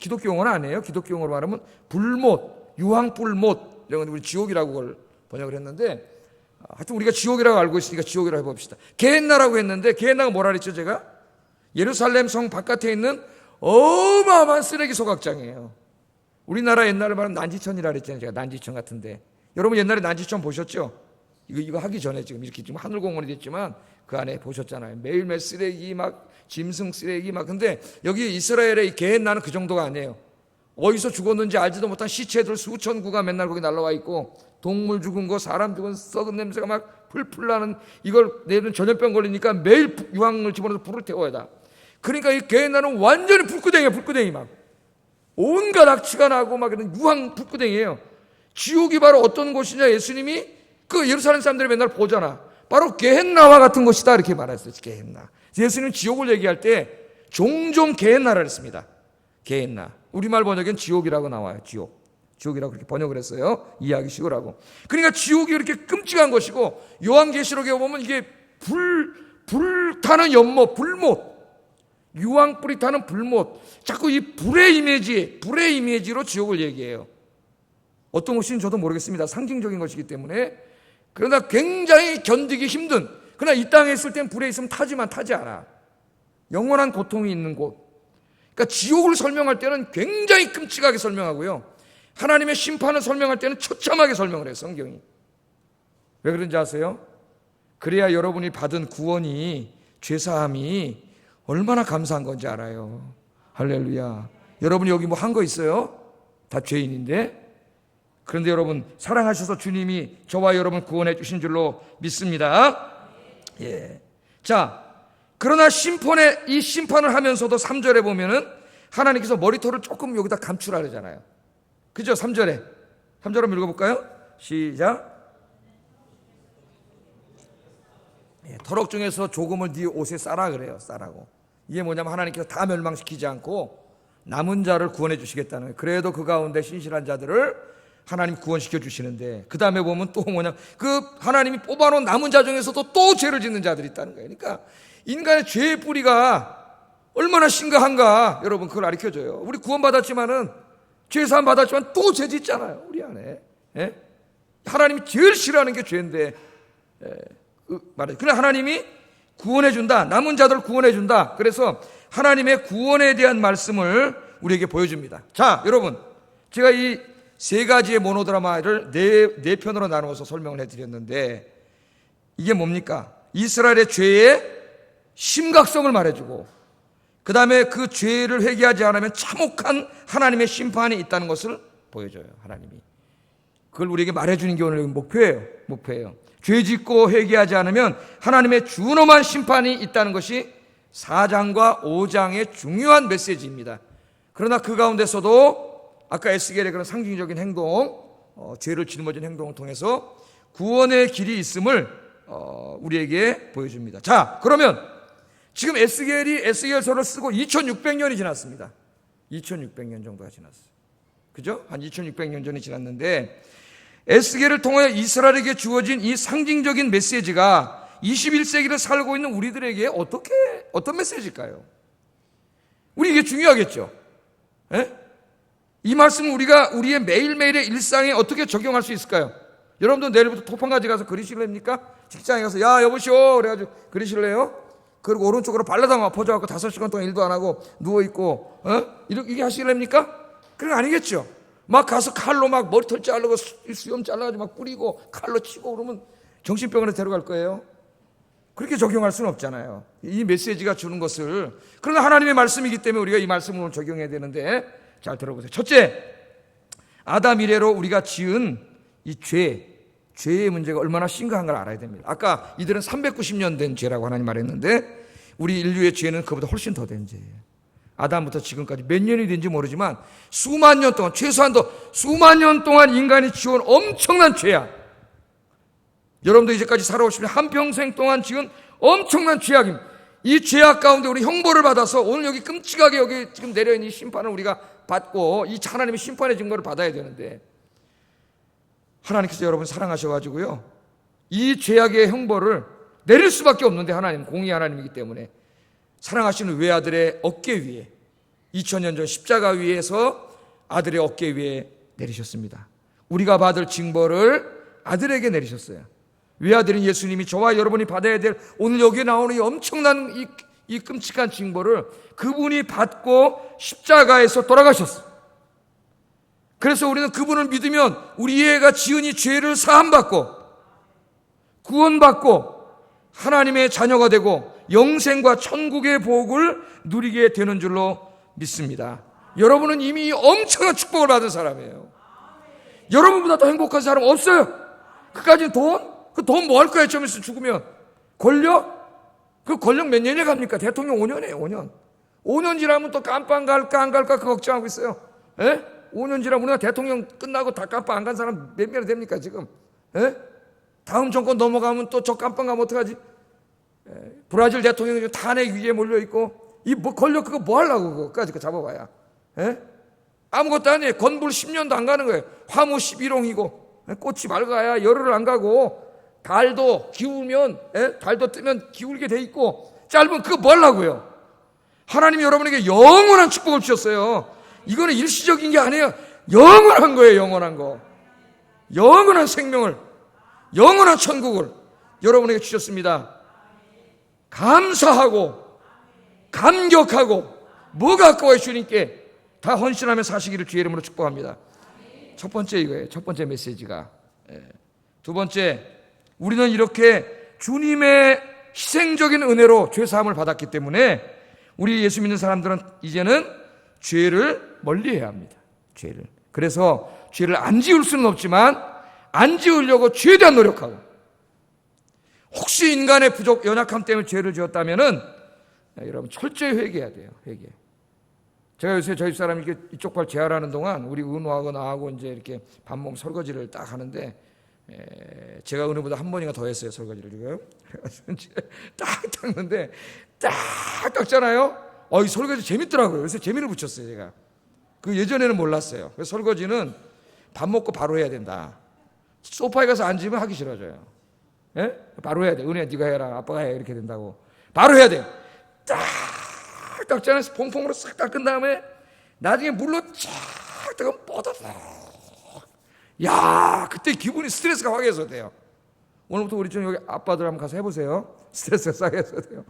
[SPEAKER 1] 기독교 용어는 아니에요. 기독교 용어로 말하면 불못, 유황불못 이런 건 우리 지옥이라고 그걸 번역을 했는데 하여튼 우리가 지옥이라고 알고 있으니까 지옥이라고 해봅시다. 게헨나라고 했는데 게헨나가 뭐라 그랬죠 제가? 예루살렘 성 바깥에 있는 어마어마한 쓰레기 소각장이에요. 우리나라 옛날에 말하면 난지천이라 그랬잖아요. 제가 난지천 같은데 여러분 옛날에 난지천 보셨죠? 이거 하기 전에 지금 이렇게 지금 하늘공원이 됐지만 그 안에 보셨잖아요. 매일매일 쓰레기 막 짐승 쓰레기 막. 근데 여기 이스라엘의 이 게헨나는 그 정도가 아니에요. 어디서 죽었는지 알지도 못한 시체들 수천 구가 맨날 거기 날라와 있고, 동물 죽은 거, 사람 죽은 썩은 냄새가 막 풀풀 나는, 이걸 내일은 전염병 걸리니까 매일 유황을 집어넣어서 불을 태워야 돼. 그러니까 이 게헨나는 완전히 불구덩이야. 불구덩이. 막 온갖 악취가 나고 막 이런 유황 불구덩이에요. 지옥이 바로 어떤 곳이냐, 예수님이 그 예루살렘 사람들이 맨날 보잖아. 바로 게헨나와 같은 곳이다, 이렇게 말했어요. 게헨나. 예수님은 지옥을 얘기할 때 종종 게헨나를 했습니다. 게헨나. 우리말 번역엔 지옥이라고 나와요. 지옥이라고 그렇게 번역을 했어요. 이해하기 쉬우라고. 그러니까 지옥이 그렇게 끔찍한 것이고, 요한계시록에 보면 이게 불타는 연못, 불못, 유황불이 타는 불못, 자꾸 이 불의 이미지로 지옥을 얘기해요. 어떤 것인지 저도 모르겠습니다. 상징적인 것이기 때문에. 그러나 굉장히 견디기 힘든, 그러나 이 땅에 있을 땐 불에 있으면 타지만 타지 않아. 영원한 고통이 있는 곳. 그러니까 지옥을 설명할 때는 굉장히 끔찍하게 설명하고요, 하나님의 심판을 설명할 때는 처참하게 설명을 해요, 성경이. 왜 그런지 아세요? 그래야 여러분이 받은 구원이, 죄사함이 얼마나 감사한 건지 알아요. 할렐루야. 여러분이 여기 뭐 한 거 있어요? 다 죄인인데. 그런데 여러분, 사랑하셔서 주님이 저와 여러분 구원해 주신 줄로 믿습니다. 예. 자, 그러나 이 심판을 하면서도 3절에 보면은 하나님께서 머리털을 조금 여기다 감추라잖아요. 그죠? 3절에. 3절 한번 읽어볼까요? 시작. 예, 터럭 중에서 조금을 네 옷에 싸라 그래요. 싸라고. 이게 뭐냐면 하나님께서 다 멸망시키지 않고 남은 자를 구원해 주시겠다는 거예요. 그래도 그 가운데 신실한 자들을 하나님 구원시켜 주시는데, 그 다음에 보면 또 뭐냐, 그 하나님이 뽑아놓은 남은 자 중에서도 또 죄를 짓는 자들이 있다는 거예요. 그러니까 인간의 죄의 뿌리가 얼마나 심각한가, 여러분 그걸 가르쳐줘요. 우리 구원받았지만은, 죄사함 받았지만 또 죄 짓잖아요, 우리 안에. 예? 하나님이 제일 싫어하는 게 죄인데, 그래 하나님이 구원해준다, 남은 자들을 구원해준다. 그래서 하나님의 구원에 대한 말씀을 우리에게 보여줍니다. 자, 여러분, 제가 이 세 가지의 모노드라마를 네 편으로 나누어서 설명을 해드렸는데, 이게 뭡니까? 이스라엘의 죄의 심각성을 말해주고, 그 다음에 그 죄를 회개하지 않으면 참혹한 하나님의 심판이 있다는 것을 보여줘요. 하나님이 그걸 우리에게 말해주는 게 오늘 목표예요. 죄 짓고 회개하지 않으면 하나님의 준엄한 심판이 있다는 것이 4장과 5장의 중요한 메시지입니다. 그러나 그 가운데서도 아까 에스겔의 그런 상징적인 행동, 죄를 짊어진 행동을 통해서 구원의 길이 있음을 우리에게 보여줍니다. 자, 그러면 지금 에스겔이 에스겔서를 쓰고 2600년이 지났습니다. 2600년 정도가 지났어요. 그죠? 한 2600년 전이 지났는데, 에스겔을 통하여 이스라엘에게 주어진 이 상징적인 메시지가 21세기를 살고 있는 우리들에게 어떤 메시지일까요? 우리 이게 중요하겠죠. 예? 이 말씀을 우리가 우리의 매일매일의 일상에 어떻게 적용할 수 있을까요? 여러분도 내일부터 토판가지 가서 그리실랍니까? 직장에 가서 야 여보시오 그래가지고 그리실래요? 그리고 오른쪽으로 발라당 퍼져갖고 5시간 동안 일도 안 하고 누워있고 이게 하실랍니까? 그런 거 아니겠죠. 막 가서 칼로 막 머리털 자르고 수염 잘라가지고 막 뿌리고 칼로 치고 그러면 정신병원에 데려갈 거예요. 그렇게 적용할 수는 없잖아요. 이 메시지가 주는 것을. 그러나 하나님의 말씀이기 때문에 우리가 이 말씀을 적용해야 되는데, 잘 들어보세요. 첫째, 아담 이래로 우리가 지은 이 죄의 문제가 얼마나 심각한 걸 알아야 됩니다. 아까 이들은 390년 된 죄라고 하나님 말했는데, 우리 인류의 죄는 그보다 훨씬 더 된 죄예요. 아담부터 지금까지 몇 년이 된지 모르지만 수만 년 동안, 최소한도 수만 년 동안 인간이 지은 엄청난 죄야. 여러분도 이제까지 살아오시면 한평생 동안 지은 엄청난 죄악입니다. 이 죄악 가운데 우리 형벌을 받아서 오늘 여기 끔찍하게 여기 지금 내려있는 이 심판을 우리가 받고 이 하나님의 심판의 증거를 받아야 되는데, 하나님께서 여러분 사랑하셔가지고요, 이 죄악의 형벌을 내릴 수밖에 없는데, 하나님 공의 하나님이기 때문에 사랑하시는 외아들의 어깨 위에, 2000년 전 십자가 위에서 아들의 어깨 위에 내리셨습니다. 우리가 받을 징벌을 아들에게 내리셨어요. 외아들인 예수님이 저와 여러분이 받아야 될 오늘 여기에 나오는 이 엄청난 이 끔찍한 징벌을 그분이 받고 십자가에서 돌아가셨어요. 그래서 우리는 그분을 믿으면 우리가 지은 이 죄를 사함받고 구원받고 하나님의 자녀가 되고 영생과 천국의 복을 누리게 되는 줄로 믿습니다. 여러분은 이미 엄청난 축복을 받은 사람이에요. 여러분보다 더 행복한 사람 없어요. 그까지 돈? 그 돈 뭐 할 거예요? 좀 있으면 죽으면. 권력? 그 권력 몇 년에 갑니까? 대통령 5년이에요 5년. 5년 지나면 또 깜빵 갈까 안 갈까 그 걱정하고 있어요. 예? 5년 지나면 우리가 대통령 끝나고 다 깜빵 안 간 사람 몇 명이 됩니까 지금? 예? 다음 정권 넘어가면 또 저 깜빵 가면 어떡하지? 브라질 대통령이 지금 탄핵 위기에 몰려있고 이 뭐 권력 그거 뭐 하려고 그거까지 잡아봐야. 예? 아무것도 아니에요. 건불 10년도 안 가는 거예요. 화무 11홍이고 꽃이 맑아야 열흘을 안 가고 달도 기우면 달도 뜨면 기울게 돼 있고 짧으면 그거 뭐 하려고요? 하나님이 여러분에게 영원한 축복을 주셨어요. 이거는 일시적인 게 아니에요. 영원한 거예요. 영원한 거. 영원한 생명을, 영원한 천국을 여러분에게 주셨습니다. 감사하고 감격하고 뭐가 아까워요? 주님께 다 헌신하며 사시기를 주의 이름으로 축복합니다. 첫 번째 이거예요. 첫 번째 메시지가. 두 번째, 우리는 이렇게 주님의 희생적인 은혜로 죄사함을 받았기 때문에 우리 예수 믿는 사람들은 이제는 죄를 멀리해야 합니다. 죄를. 그래서 죄를 안 지을 수는 없지만 안 지으려고 최대한 노력하고, 혹시 인간의 부족, 연약함 때문에 죄를 지었다면은 여러분 철저히 회개해야 돼요. 회개. 제가 요새 저희 집사람이 이렇게 이쪽 발 재활하는 동안 우리 은호하고 나하고 이제 이렇게 밥 먹으면 설거지를 딱 하는데 제가 은호보다 한 번인가 더 했어요, 설거지를 지금. 그래가지고 이제 딱 닦는데 딱 닦잖아요. 이 설거지 재밌더라고요. 요새 재미를 붙였어요, 제가. 그 예전에는 몰랐어요. 그래서 설거지는 밥 먹고 바로 해야 된다. 소파에 가서 앉으면 하기 싫어져요. 예? 바로 해야 돼. 은혜야 네가 해라. 아빠가 해. 이렇게 된다고. 바로 해야 돼. 딱 닦잖아요. 퐁퐁으로 싹 닦은 다음에 나중에 물로 쫙 닦으면 뻗어서. 야, 그때 기분이 스트레스가 확 해소돼요. 오늘부터 우리 좀 여기 아빠들 한번 가서 해보세요. 스트레스가 싹 해소돼요.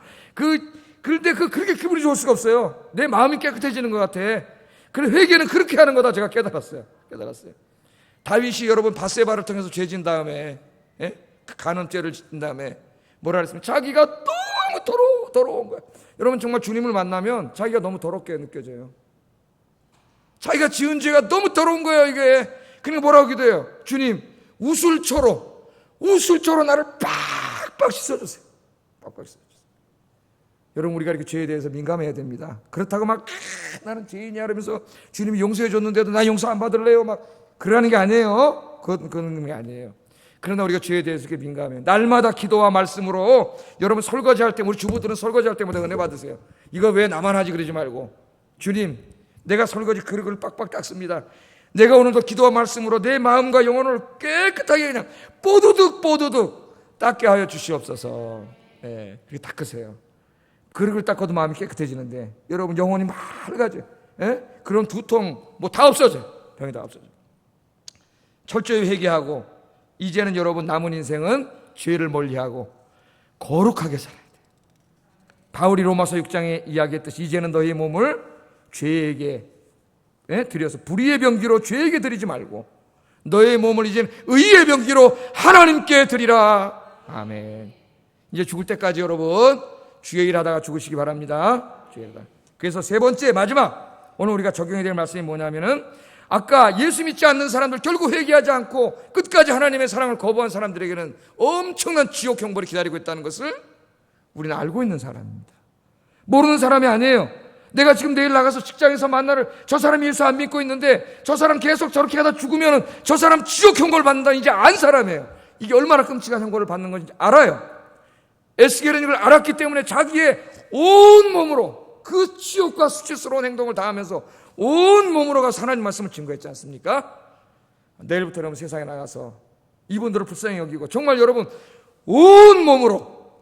[SPEAKER 1] 그런데 그렇게 기분이 좋을 수가 없어요. 내 마음이 깨끗해지는 것 같아. 그래, 회개는 그렇게 하는 거다 제가 깨달았어요. 다윗이 여러분 바세바를 통해서 죄진 다음에, 간음죄를 짓는 다음에 뭐라 그랬으면 자기가 너무 더러운 거야. 여러분 정말 주님을 만나면 자기가 너무 더럽게 느껴져요. 자기가 지은 죄가 너무 더러운 거예요, 이게. 그러니까 뭐라고 기도해요? 주님, 우술초로 나를 빡빡 씻어주세요. 빡빡 씻어주세요. 여러분, 우리가 이렇게 죄에 대해서 민감해야 됩니다. 그렇다고 막 나는 죄인이야 이러면서 주님이 용서해 줬는데도 나 용서 안 받을래요 막 그러는 게 아니에요. 그런 게 아니에요. 그러나 우리가 죄에 대해서 이렇게 민감해요. 날마다 기도와 말씀으로 여러분 설거지할 때, 우리 주부들은 설거지할 때마다 은혜 받으세요. 이거 왜 나만 하지 그러지 말고, 주님, 내가 설거지 그릇을 빡빡 닦습니다. 내가 오늘도 기도와 말씀으로 내 마음과 영혼을 깨끗하게 그냥 뽀드득 닦게 하여 주시옵소서. 그렇게 닦으세요. 그릇을 닦아도 마음이 깨끗해지는데 여러분 영혼이 맑아져. 그런 두통 뭐 다 없어져. 병이 다 없어져. 철저히 회개하고 이제는 여러분 남은 인생은 죄를 멀리하고 거룩하게 살아야 돼. 바울이 로마서 6장에 이야기했듯이 이제는 너희 몸을 죄에게 드려서 불의의 병기로 죄에게 드리지 말고 너의 몸을 이제는 의의 병기로 하나님께 드리라. 아멘. 이제 죽을 때까지 여러분 주의 일 하다가 죽으시기 바랍니다. 주의 일 하다가. 그래서 세 번째 마지막 오늘 우리가 적용해야 될 말씀이 뭐냐면은 아까 예수 믿지 않는 사람들, 결국 회개하지 않고 끝까지 하나님의 사랑을 거부한 사람들에게는 엄청난 지옥 형벌이 기다리고 있다는 것을 우리는 알고 있는 사람입니다. 모르는 사람이 아니에요. 내가 지금 내일 나가서 직장에서 만나를 저 사람이 예수 안 믿고 있는데 저 사람 계속 저렇게 하다 죽으면 저 사람 지옥 형벌 받는다, 이제 안 사람이에요. 이게 얼마나 끔찍한 형벌을 받는 건지 알아요. 에스겔은 이걸 알았기 때문에 자기의 온 몸으로 그 지옥과 수치스러운 행동을 다하면서 온 몸으로 가서 하나님 말씀을 증거했지 않습니까? 내일부터 여러분 세상에 나가서 이분들을 불쌍히 여기고 정말 여러분 온 몸으로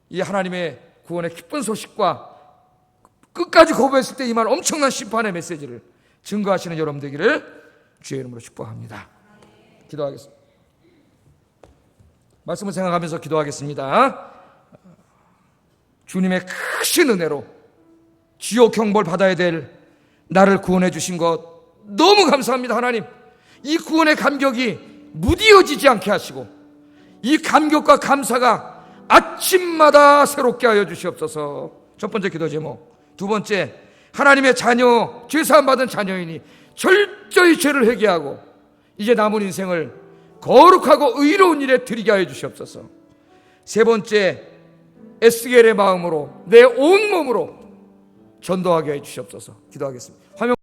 [SPEAKER 1] 이 하나님의 구원의 기쁜 소식과 끝까지 거부했을 때 임할 엄청난 심판의 메시지를 증거하시는 여러분 되기를 주의 이름으로 축복합니다. 기도하겠습니다. 말씀을 생각하면서 기도하겠습니다. 주님의 크신 은혜로 지옥 형벌 받아야 될 나를 구원해 주신 것 너무 감사합니다. 하나님, 이 구원의 감격이 무디어지지 않게 하시고 이 감격과 감사가 아침마다 새롭게 하여 주시옵소서. 첫 번째 기도 제목. 두 번째, 하나님의 자녀, 죄사함 받은 자녀이니 철저히 죄를 회개하고 이제 남은 인생을 거룩하고 의로운 일에 드리게 하여 주시옵소서. 세 번째, 에스겔의 마음으로 내 온몸으로 전도하게 해 주시옵소서. 기도하겠습니다. 화면